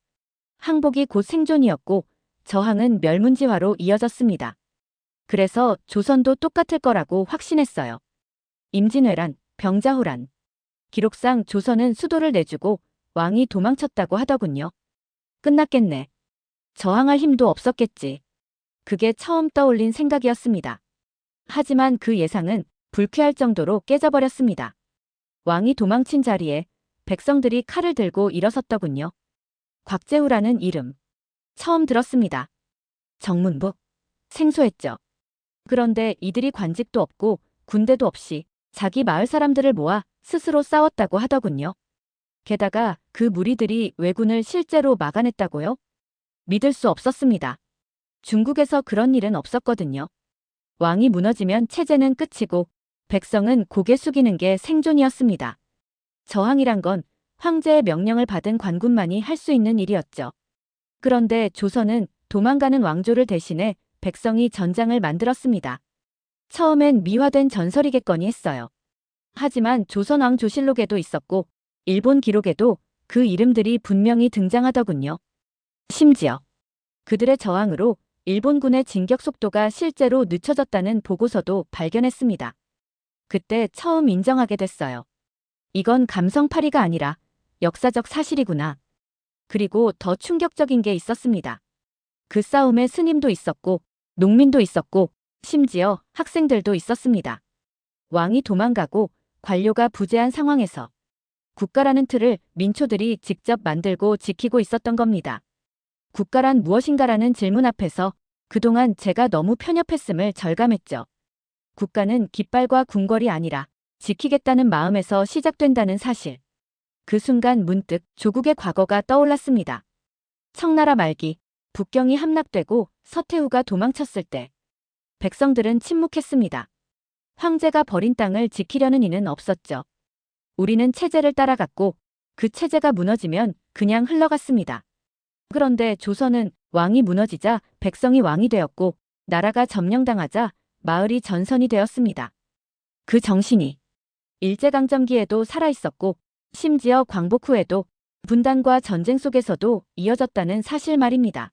항복이 곧 생존이었고 저항은 멸문지화로 이어졌습니다. 그래서 조선도 똑같을 거라고 확신했어요. 임진왜란, 병자호란. 기록상 조선은 수도를 내주고 왕이 도망쳤다고 하더군요. 끝났겠네. 저항할 힘도 없었겠지. 그게 처음 떠올린 생각이었습니다. 하지만 그 예상은 불쾌할 정도로 깨져버렸습니다. 왕이 도망친 자리에 백성들이 칼을 들고 일어섰더군요. 곽재우라는 이름. 처음 들었습니다. 정문부. 생소했죠. 그런데 이들이 관직도 없고 군대도 없이 자기 마을 사람들을 모아 스스로 싸웠다고 하더군요. 게다가 그 무리들이 왜군을 실제로 막아냈다고요? 믿을 수 없었습니다. 중국에서 그런 일은 없었거든요. 왕이 무너지면 체제는 끝이고 백성은 고개 숙이는 게 생존이었습니다. 저항이란 건 황제의 명령을 받은 관군만이 할 수 있는 일이었죠. 그런데 조선은 도망가는 왕조를 대신해 백성이 전장을 만들었습니다. 처음엔 미화된 전설이겠거니 했어요. 하지만 조선 왕조실록에도 있었고 일본 기록에도 그 이름들이 분명히 등장하더군요. 심지어 그들의 저항으로 일본군의 진격 속도가 실제로 늦춰졌다는 보고서도 발견했습니다. 그때 처음 인정하게 됐어요. 이건 감성파리가 아니라 역사적 사실이구나. 그리고 더 충격적인 게 있었습니다. 그 싸움에 스님도 있었고 농민도 있었고 심지어 학생들도 있었습니다. 왕이 도망가고 관료가 부재한 상황에서 국가라는 틀을 민초들이 직접 만들고 지키고 있었던 겁니다. 국가란 무엇인가라는 질문 앞에서 그동안 제가 너무 편협했음을 절감했죠. 국가는 깃발과 궁궐이 아니라 지키겠다는 마음에서 시작된다는 사실. 그 순간 문득 조국의 과거가 떠올랐습니다. 청나라 말기, 북경이 함락되고 서태후가 도망쳤을 때 백성들은 침묵했습니다. 황제가 버린 땅을 지키려는 이는 없었죠. 우리는 체제를 따라갔고 그 체제가 무너지면 그냥 흘러갔습니다. 그런데 조선은 왕이 무너지자 백성이 왕이 되었고 나라가 점령당하자 마을이 전선이 되었습니다. 그 정신이 일제강점기에도 살아있었고 심지어 광복 후에도 분단과 전쟁 속에서도 이어졌다는 사실 말입니다.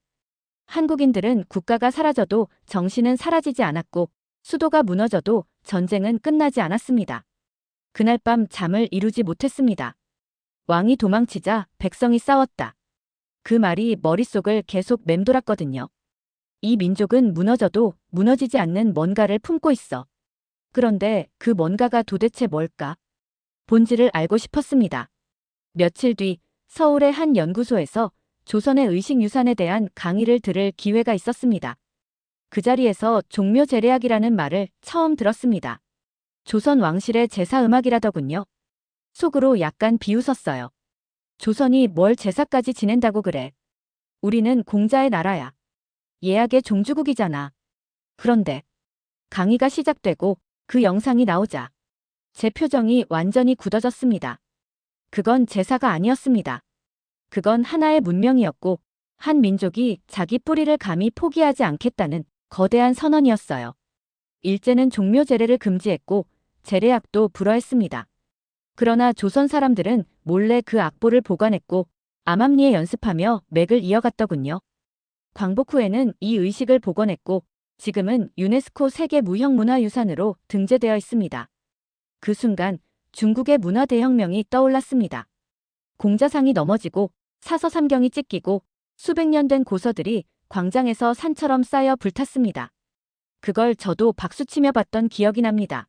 한국인들은 국가가 사라져도 정신은 사라지지 않았고 수도가 무너져도 전쟁은 끝나지 않았습니다. 그날 밤 잠을 이루지 못했습니다. 왕이 도망치자 백성이 싸웠다. 그 말이 머릿속을 계속 맴돌았거든요. 이 민족은 무너져도 무너지지 않는 뭔가를 품고 있어. 그런데 그 뭔가가 도대체 뭘까? 본질을 알고 싶었습니다. 며칠 뒤 서울의 한 연구소에서 조선의 의식유산에 대한 강의를 들을 기회가 있었습니다. 그 자리에서 종묘제례악이라는 말을 처음 들었습니다. 조선 왕실의 제사음악이라더군요. 속으로 약간 비웃었어요. 조선이 뭘 제사까지 지낸다고 그래. 우리는 공자의 나라야. 예약의 종주국이잖아. 그런데 강의가 시작되고 그 영상이 나오자 제 표정이 완전히 굳어졌습니다. 그건 제사가 아니었습니다. 그건 하나의 문명이었고 한 민족이 자기 뿌리를 감히 포기하지 않겠다는 거대한 선언이었어요. 일제는 종묘제례를 금지했고 제례악도 불허했습니다. 그러나 조선 사람들은 몰래 그 악보를 보관했고 암암리에 연습하며 맥을 이어갔더군요. 광복 후에는 이 의식을 복원했고 지금은 유네스코 세계 무형문화유산으로 등재되어 있습니다. 그 순간 중국의 문화대혁명이 떠올랐습니다. 공자상이 넘어지고 사서삼경이 찢기고 수백 년 된 고서들이 광장에서 산처럼 쌓여 불탔습니다. 그걸 저도 박수치며 봤던 기억이 납니다.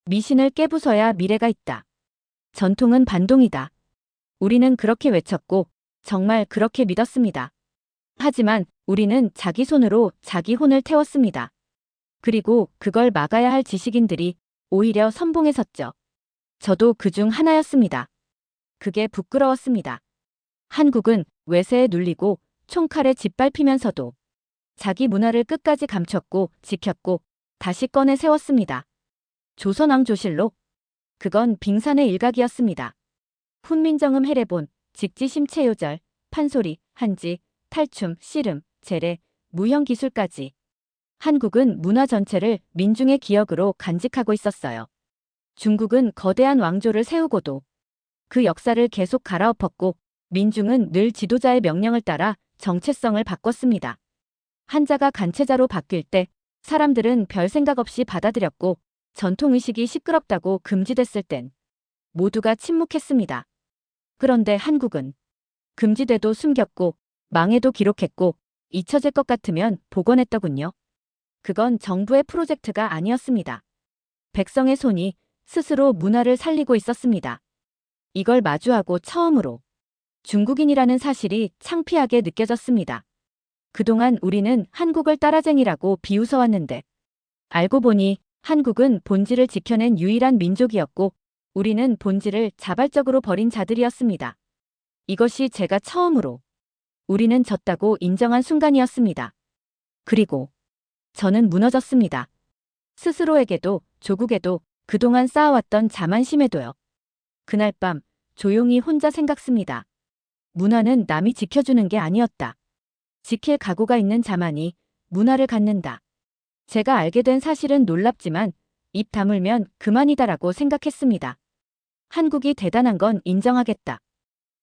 미신을 깨부숴야 미래가 있다. 전통은 반동이다. 우리는 그렇게 외쳤고 정말 그렇게 믿었습니다. 하지만 우리는 자기 손으로 자기 혼을 태웠습니다. 그리고 그걸 막아야 할 지식인들이 오히려 선봉에 섰죠. 저도 그중 하나였습니다. 그게 부끄러웠습니다. 한국은 외세에 눌리고 총칼에 짓밟히면서도 자기 문화를 끝까지 감췄고 지켰고 다시 꺼내 세웠습니다. 조선왕조실록. 그건 빙산의 일각이었습니다. 훈민정음 해례본, 직지심체요절, 판소리, 한지, 탈춤, 씨름, 제례, 무형기술까지. 한국은 문화 전체를 민중의 기억으로 간직하고 있었어요. 중국은 거대한 왕조를 세우고도 그 역사를 계속 갈아엎었고 민중은 늘 지도자의 명령을 따라 정체성을 바꿨습니다. 한자가 간체자로 바뀔 때 사람들은 별 생각 없이 받아들였고 전통의식이 시끄럽다고 금지됐을 땐 모두가 침묵했습니다. 그런데 한국은 금지돼도 숨겼고 망해도 기록했고 잊혀질 것 같으면 복원했더군요. 그건 정부의 프로젝트가 아니었습니다. 백성의 손이 스스로 문화를 살리고 있었습니다. 이걸 마주하고 처음으로 중국인이라는 사실이 창피하게 느껴졌습니다. 그동안 우리는 한국을 따라쟁이라고 비웃어왔는데 알고 보니 한국은 본질을 지켜낸 유일한 민족이었고 우리는 본질을 자발적으로 버린 자들이었습니다. 이것이 제가 처음으로 우리는 졌다고 인정한 순간이었습니다. 그리고 저는 무너졌습니다. 스스로에게도 조국에도 그동안 쌓아왔던 자만심에도요. 그날 밤 조용히 혼자 생각습니다. 문화는 남이 지켜주는 게 아니었다. 지킬 각오가 있는 자만이 문화를 갖는다. 제가 알게 된 사실은 놀랍지만 입 다물면 그만이다라고 생각했습니다. 한국이 대단한 건 인정하겠다.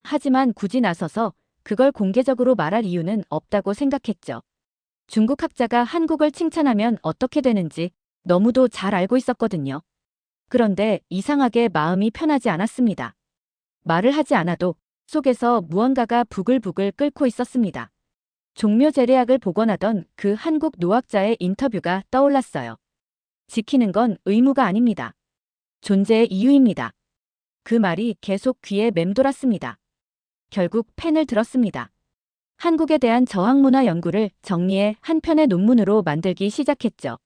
하지만 굳이 나서서 그걸 공개적으로 말할 이유는 없다고 생각했죠. 중국 학자가 한국을 칭찬하면 어떻게 되는지 너무도 잘 알고 있었거든요. 그런데 이상하게 마음이 편하지 않았습니다. 말을 하지 않아도 속에서 무언가가 부글부글 끓고 있었습니다. 종묘제례학을 복원하던 그 한국 노학자의 인터뷰가 떠올랐어요. 지키는 건 의무가 아닙니다. 존재의 이유입니다. 그 말이 계속 귀에 맴돌았습니다. 결국 펜을 들었습니다. 한국에 대한 저항문화 연구를 정리해 한 편의 논문으로 만들기 시작했죠.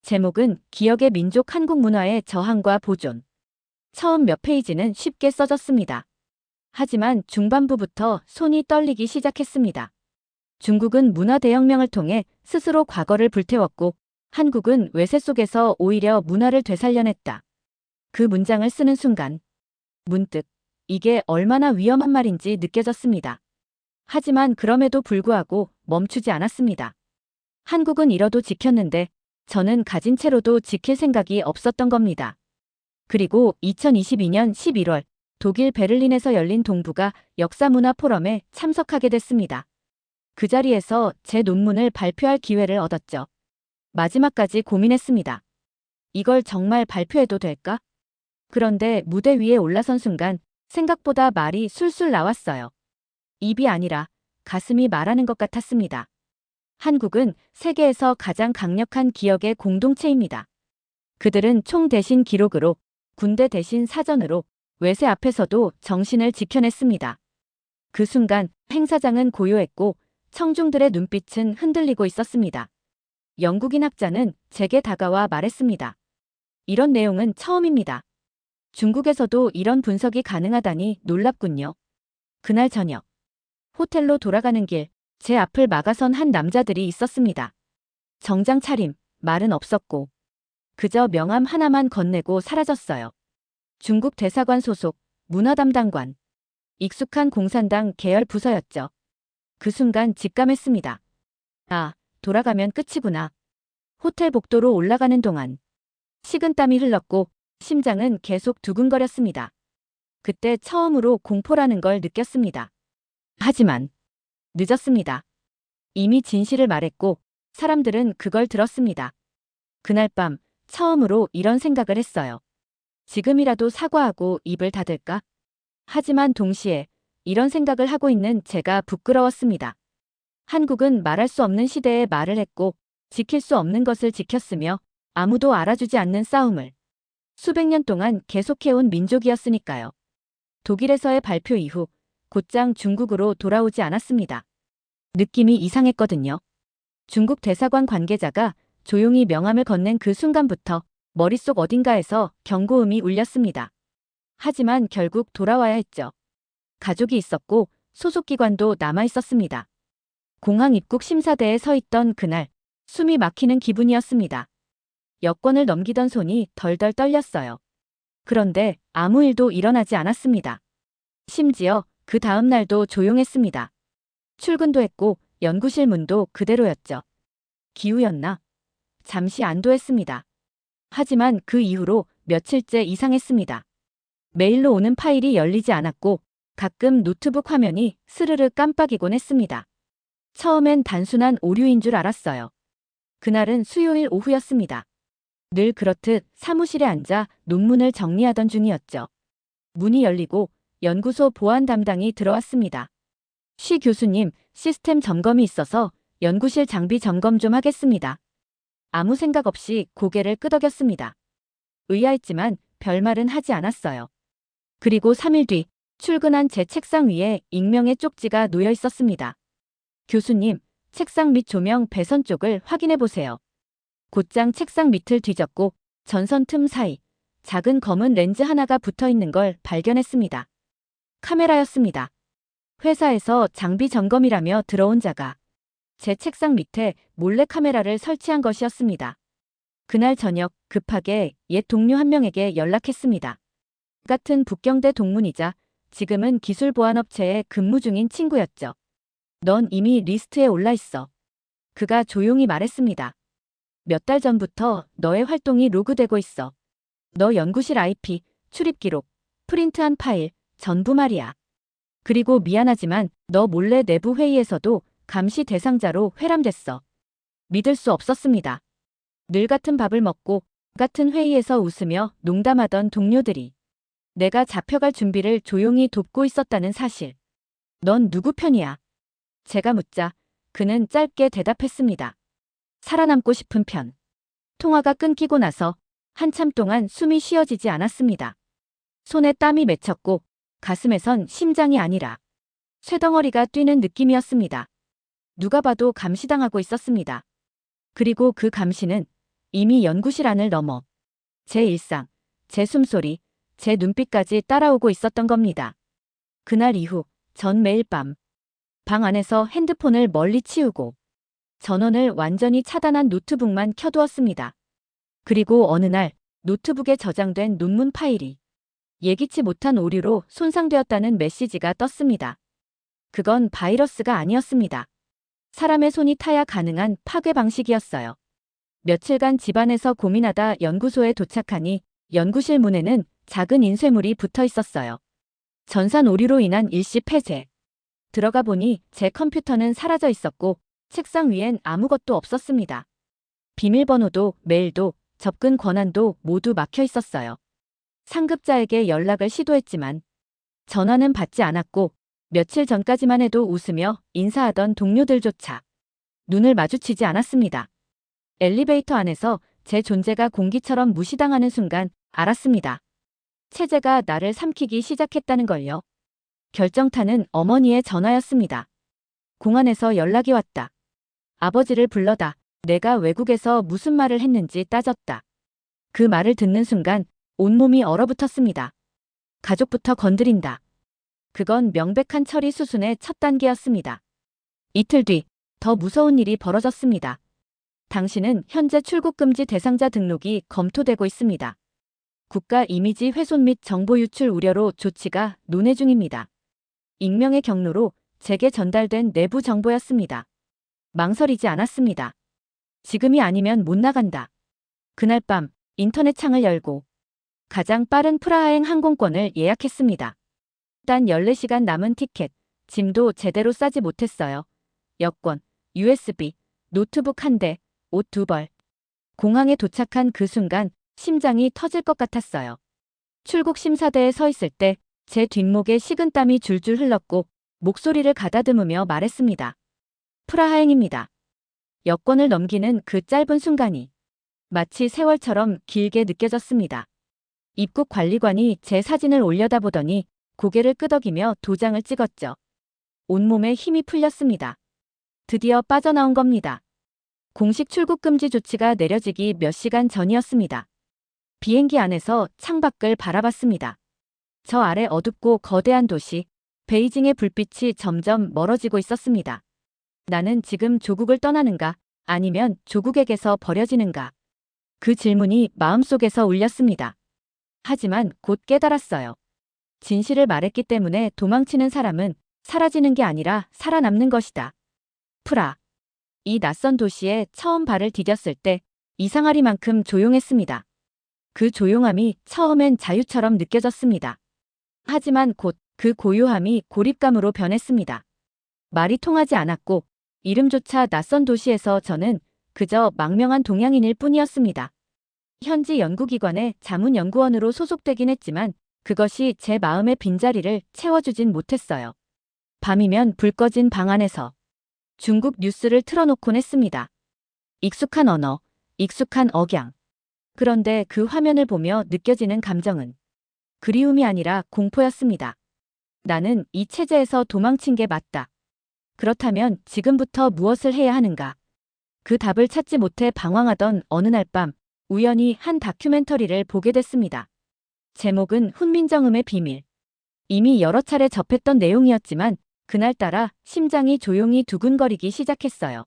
제목은 기억의 민족 한국 문화의 저항과 보존. 처음 몇 페이지는 쉽게 써졌습니다. 하지만 중반부부터 손이 떨리기 시작했습니다. 중국은 문화 대혁명을 통해 스스로 과거를 불태웠고 한국은 외세 속에서 오히려 문화를 되살려냈다. 그 문장을 쓰는 순간 문득 이게 얼마나 위험한 말인지 느껴졌습니다. 하지만 그럼에도 불구하고 멈추지 않았습니다. 한국은 잃어도 지켰는데 저는 가진 채로도 지킬 생각이 없었던 겁니다. 그리고 2022년 11월 독일 베를린에서 열린 동북아 역사문화 포럼에 참석하게 됐습니다. 그 자리에서 제 논문을 발표할 기회를 얻었죠. 마지막까지 고민했습니다. 이걸 정말 발표해도 될까? 그런데 무대 위에 올라선 순간 생각보다 말이 술술 나왔어요. 입이 아니라 가슴이 말하는 것 같았습니다. 한국은 세계에서 가장 강력한 기억의 공동체입니다. 그들은 총 대신 기록으로, 군대 대신 사전으로 외세 앞에서도 정신을 지켜냈습니다. 그 순간 행사장은 고요했고 청중들의 눈빛은 흔들리고 있었습니다. 영국인 학자는 제게 다가와 말했습니다. 이런 내용은 처음입니다. 중국에서도 이런 분석이 가능하다니 놀랍군요. 그날 저녁 호텔로 돌아가는 길 제 앞을 막아선 한 남자들이 있었습니다. 정장 차림, 말은 없었고 그저 명함 하나만 건네고 사라졌어요. 중국 대사관 소속 문화담당관. 익숙한 공산당 계열 부서였죠. 그 순간 직감했습니다. 아, 돌아가면 끝이구나. 호텔 복도로 올라가는 동안 식은땀이 흘렀고 심장은 계속 두근거렸습니다. 그때 처음으로 공포라는 걸 느꼈습니다. 하지만 늦었습니다. 이미 진실을 말했고 사람들은 그걸 들었습니다. 그날 밤 처음으로 이런 생각을 했어요. 지금이라도 사과하고 입을 닫을까? 하지만 동시에 이런 생각을 하고 있는 제가 부끄러웠습니다. 한국은 말할 수 없는 시대에 말을 했고 지킬 수 없는 것을 지켰으며 아무도 알아주지 않는 싸움을 수백 년 동안 계속해온 민족이었으니까요. 독일에서의 발표 이후 곧장 중국으로 돌아오지 않았습니다. 느낌이 이상했거든요. 중국 대사관 관계자가 조용히 명함을 건넨 그 순간부터 머릿속 어딘가에서 경고음이 울렸습니다. 하지만 결국 돌아와야 했죠. 가족이 있었고 소속기관도 남아있었습니다. 공항 입국 심사대에 서 있던 그날, 숨이 막히는 기분이었습니다. 여권을 넘기던 손이 덜덜 떨렸어요. 그런데 아무 일도 일어나지 않았습니다. 심지어 그 다음 날도 조용했습니다. 출근도 했고 연구실 문도 그대로였죠. 기우였나? 잠시 안도했습니다. 하지만 그 이후로 며칠째 이상했습니다. 메일로 오는 파일이 열리지 않았고 가끔 노트북 화면이 스르르 깜빡이곤 했습니다. 처음엔 단순한 오류인 줄 알았어요. 그날은 수요일 오후였습니다. 늘 그렇듯 사무실에 앉아 논문을 정리하던 중이었죠. 문이 열리고 연구소 보안 담당이 들어왔습니다. 쉬 교수님, 시스템 점검이 있어서 연구실 장비 점검 좀 하겠습니다. 아무 생각 없이 고개를 끄덕였습니다. 의아했지만 별말은 하지 않았어요. 그리고 3일 뒤 출근한 제 책상 위에 익명의 쪽지가 놓여 있었습니다. 교수님, 책상 밑 조명 배선 쪽을 확인해 보세요. 곧장 책상 밑을 뒤졌고 전선 틈 사이 작은 검은 렌즈 하나가 붙어 있는 걸 발견했습니다. 카메라였습니다. 회사에서 장비 점검이라며 들어온 자가 제 책상 밑에 몰래 카메라를 설치한 것이었습니다. 그날 저녁 급하게 옛 동료 한 명에게 연락했습니다. 같은 북경대 동문이자 지금은 기술보안업체에 근무 중인 친구였죠. 넌 이미 리스트에 올라 있어. 그가 조용히 말했습니다. 몇 달 전부터 너의 활동이 로그되고 있어. 너 연구실 IP, 출입 기록, 프린트한 파일, 전부 말이야. 그리고 미안하지만 너 몰래 내부 회의에서도 감시 대상자로 회람됐어. 믿을 수 없었습니다. 늘 같은 밥을 먹고 같은 회의에서 웃으며 농담하던 동료들이 내가 잡혀갈 준비를 조용히 돕고 있었다는 사실. 넌 누구 편이야? 제가 묻자 그는 짧게 대답했습니다. 살아남고 싶은 편. 통화가 끊기고 나서 한참 동안 숨이 쉬어지지 않았습니다. 손에 땀이 맺혔고 가슴에선 심장이 아니라 쇠덩어리가 뛰는 느낌이었습니다. 누가 봐도 감시당하고 있었습니다. 그리고 그 감시는 이미 연구실 안을 넘어 제 일상, 제 숨소리, 제 눈빛까지 따라오고 있었던 겁니다. 그날 이후 전 매일 밤 방 안에서 핸드폰을 멀리 치우고 전원을 완전히 차단한 노트북만 켜두었습니다. 그리고 어느 날 노트북에 저장된 논문 파일이 예기치 못한 오류로 손상되었다는 메시지가 떴습니다. 그건 바이러스가 아니었습니다. 사람의 손이 타야 가능한 파괴 방식이었어요. 며칠간 집안에서 고민하다 연구소에 도착하니 연구실 문에는 작은 인쇄물이 붙어 있었어요. 전산 오류로 인한 일시 폐쇄. 들어가 보니 제 컴퓨터는 사라져 있었고 책상 위엔 아무것도 없었습니다. 비밀번호도 메일도 접근 권한도 모두 막혀 있었어요. 상급자에게 연락을 시도했지만 전화는 받지 않았고 며칠 전까지만 해도 웃으며 인사하던 동료들조차 눈을 마주치지 않았습니다. 엘리베이터 안에서 제 존재가 공기처럼 무시당하는 순간 알았습니다. 체제가 나를 삼키기 시작했다는 걸요. 결정타는 어머니의 전화였습니다. 공안에서 연락이 왔다. 아버지를 불러다. 내가 외국에서 무슨 말을 했는지 따졌다. 그 말을 듣는 순간 온몸이 얼어붙었습니다. 가족부터 건드린다. 그건 명백한 처리 수순의 첫 단계였습니다. 이틀 뒤 더 무서운 일이 벌어졌습니다. 당신은 현재 출국 금지 대상자 등록이 검토되고 있습니다. 국가 이미지 훼손 및 정보 유출 우려로 조치가 논의 중입니다. 익명의 경로로 제게 전달된 내부 정보였습니다. 망설이지 않았습니다. 지금이 아니면 못 나간다. 그날 밤 인터넷 창을 열고 가장 빠른 프라하행 항공권을 예약했습니다. 단 14시간 남은 티켓, 짐도 제대로 싸지 못했어요. 여권, USB, 노트북 한 대, 옷 2벌. 공항에 도착한 그 순간 심장이 터질 것 같았어요. 출국 심사대에 서 있을 때 제 뒷목에 식은땀이 줄줄 흘렀고 목소리를 가다듬으며 말했습니다. 프라하행입니다. 여권을 넘기는 그 짧은 순간이 마치 세월처럼 길게 느껴졌습니다. 입국 관리관이 제 사진을 올려다보더니 고개를 끄덕이며 도장을 찍었죠. 온몸에 힘이 풀렸습니다. 드디어 빠져나온 겁니다. 공식 출국 금지 조치가 내려지기 몇 시간 전이었습니다. 비행기 안에서 창밖을 바라봤습니다. 저 아래 어둡고 거대한 도시, 베이징의 불빛이 점점 멀어지고 있었습니다. 나는 지금 조국을 떠나는가, 아니면 조국에게서 버려지는가? 그 질문이 마음속에서 울렸습니다. 하지만 곧 깨달았어요. 진실을 말했기 때문에 도망치는 사람은 사라지는 게 아니라 살아남는 것이다. 프라. 이 낯선 도시에 처음 발을 디뎠을 때 이상하리만큼 조용했습니다. 그 조용함이 처음엔 자유처럼 느껴졌습니다. 하지만 곧 그 고요함이 고립감으로 변했습니다. 말이 통하지 않았고 이름조차 낯선 도시에서 저는 그저 망명한 동양인일 뿐이었습니다. 현지 연구기관의 자문연구원으로 소속되긴 했지만 그것이 제 마음의 빈자리를 채워주진 못했어요. 밤이면 불 꺼진 방 안에서 중국 뉴스를 틀어놓곤 했습니다. 익숙한 언어, 익숙한 억양. 그런데 그 화면을 보며 느껴지는 감정은 그리움이 아니라 공포였습니다. 나는 이 체제에서 도망친 게 맞다. 그렇다면 지금부터 무엇을 해야 하는가? 그 답을 찾지 못해 방황하던 어느 날 밤 우연히 한 다큐멘터리를 보게 됐습니다. 제목은 훈민정음의 비밀. 이미 여러 차례 접했던 내용이었지만 그날따라 심장이 조용히 두근거리기 시작했어요.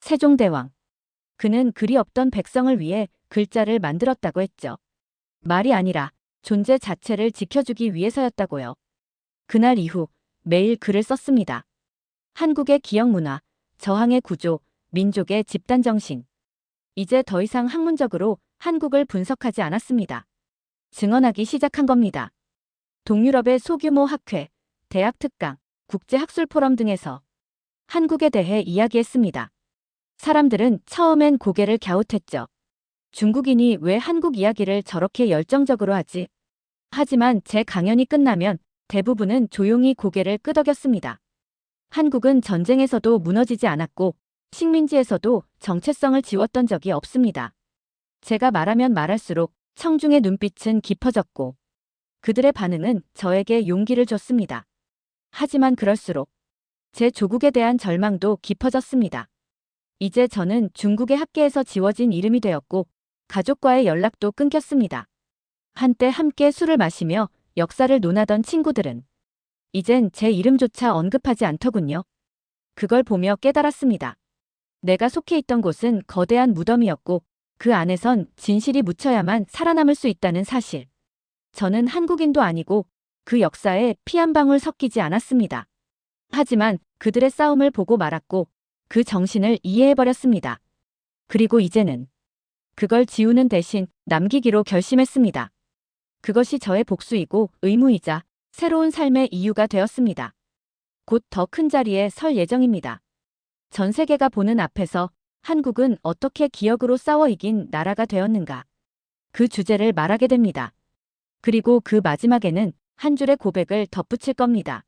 세종대왕. 그는 글이 없던 백성을 위해 글자를 만들었다고 했죠. 말이 아니라 존재 자체를 지켜주기 위해서였다고요. 그날 이후 매일 글을 썼습니다. 한국의 기억 문화, 저항의 구조, 민족의 집단정신. 이제 더 이상 학문적으로 한국을 분석하지 않았습니다. 증언하기 시작한 겁니다. 동유럽의 소규모 학회, 대학 특강, 국제학술 포럼 등에서 한국에 대해 이야기했습니다. 사람들은 처음엔 고개를 갸웃했죠. 중국인이 왜 한국 이야기를 저렇게 열정적으로 하지? 하지만 제 강연이 끝나면 대부분은 조용히 고개를 끄덕였습니다. 한국은 전쟁에서도 무너지지 않았고 식민지에서도 정체성을 지웠던 적이 없습니다. 제가 말하면 말할수록 청중의 눈빛은 깊어졌고 그들의 반응은 저에게 용기를 줬습니다. 하지만 그럴수록 제 조국에 대한 절망도 깊어졌습니다. 이제 저는 중국의 학계에서 지워진 이름이 되었고 가족과의 연락도 끊겼습니다. 한때 함께 술을 마시며 역사를 논하던 친구들은 이젠 제 이름조차 언급하지 않더군요. 그걸 보며 깨달았습니다. 내가 속해 있던 곳은 거대한 무덤이었고 그 안에선 진실이 묻혀야만 살아남을 수 있다는 사실. 저는 한국인도 아니고 그 역사에 피 한 방울 섞이지 않았습니다. 하지만 그들의 싸움을 보고 말았고 그 정신을 이해해버렸습니다. 그리고 이제는 그걸 지우는 대신 남기기로 결심했습니다. 그것이 저의 복수이고 의무이자 새로운 삶의 이유가 되었습니다. 곧 더 큰 자리에 설 예정입니다. 전 세계가 보는 앞에서 한국은 어떻게 기억으로 싸워 이긴 나라가 되었는가. 그 주제를 말하게 됩니다. 그리고 그 마지막에는 한 줄의 고백을 덧붙일 겁니다.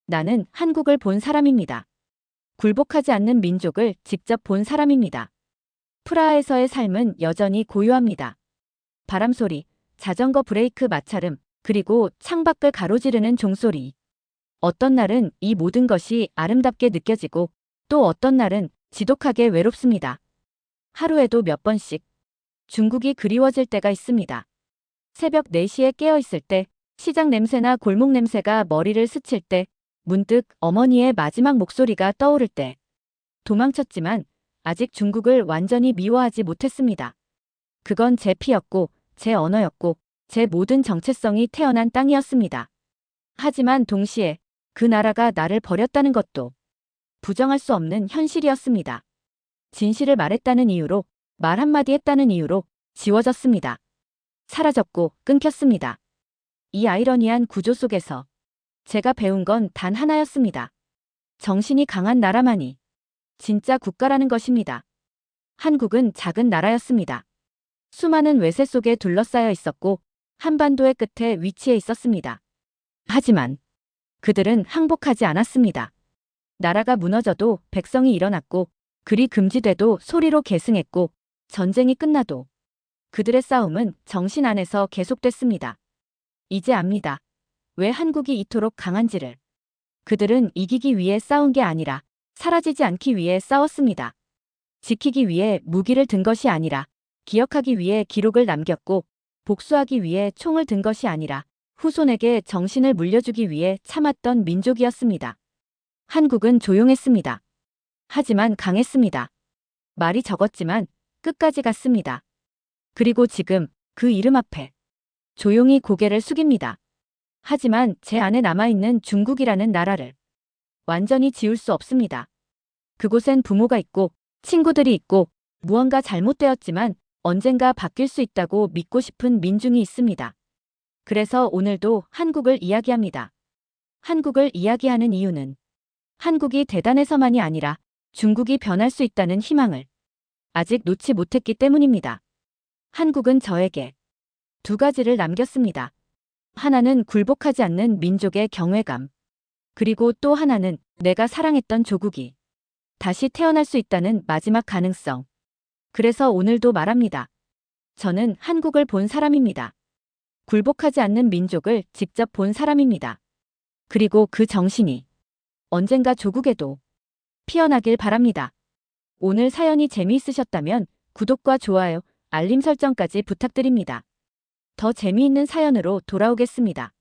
나는 한국을 본 사람입니다. 굴복하지 않는 민족을 직접 본 사람입니다. 프라하에서의 삶은 여전히 고요합니다. 바람소리, 자전거 브레이크 마찰음, 그리고 창밖을 가로지르는 종소리. 어떤 날은 이 모든 것이 아름답게 느껴지고 또 어떤 날은 지독하게 외롭습니다. 하루에도 몇 번씩 중국이 그리워질 때가 있습니다. 새벽 4시에 깨어있을 때, 시장 냄새나 골목 냄새가 머리를 스칠 때, 문득 어머니의 마지막 목소리가 떠오를 때. 도망쳤지만 아직 중국을 완전히 미워하지 못했습니다. 그건 제 피였고 제 언어였고 제 모든 정체성이 태어난 땅이었습니다. 하지만 동시에 그 나라가 나를 버렸다는 것도 부정할 수 없는 현실이었습니다. 진실을 말했다는 이유로, 말 한마디 했다는 이유로 지워졌습니다. 사라졌고 끊겼습니다. 이 아이러니한 구조 속에서 제가 배운 건 단 하나였습니다. 정신이 강한 나라만이 진짜 국가라는 것입니다. 한국은 작은 나라였습니다. 수많은 외세 속에 둘러싸여 있었고 한반도의 끝에 위치해 있었습니다. 하지만 그들은 항복하지 않았습니다. 나라가 무너져도 백성이 일어났고, 글이 금지돼도 소리로 계승했고, 전쟁이 끝나도 그들의 싸움은 정신 안에서 계속됐습니다. 이제 압니다. 왜 한국이 이토록 강한지를. 그들은 이기기 위해 싸운 게 아니라 사라지지 않기 위해 싸웠습니다. 지키기 위해 무기를 든 것이 아니라 기억하기 위해 기록을 남겼고 복수하기 위해 총을 든 것이 아니라 후손에게 정신을 물려주기 위해 참았던 민족이었습니다. 한국은 조용했습니다. 하지만 강했습니다. 말이 적었지만 끝까지 갔습니다. 그리고 지금 그 이름 앞에 조용히 고개를 숙입니다. 하지만 제 안에 남아있는 중국이라는 나라를 완전히 지울 수 없습니다. 그곳엔 부모가 있고 친구들이 있고 무언가 잘못되었지만 언젠가 바뀔 수 있다고 믿고 싶은 민중이 있습니다. 그래서 오늘도 한국을 이야기합니다. 한국을 이야기하는 이유는 한국이 대단해서만이 아니라 중국이 변할 수 있다는 희망을 아직 놓지 못했기 때문입니다. 한국은 저에게 두 가지를 남겼습니다. 하나는 굴복하지 않는 민족의 경외감. 그리고 또 하나는 내가 사랑했던 조국이 다시 태어날 수 있다는 마지막 가능성. 그래서 오늘도 말합니다. 저는 한국을 본 사람입니다. 굴복하지 않는 민족을 직접 본 사람입니다. 그리고 그 정신이 언젠가 조국에도 피어나길 바랍니다. 오늘 사연이 재미있으셨다면 구독과 좋아요, 알림 설정까지 부탁드립니다. 더 재미있는 사연으로 돌아오겠습니다.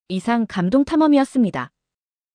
이상 감동탐험이었습니다.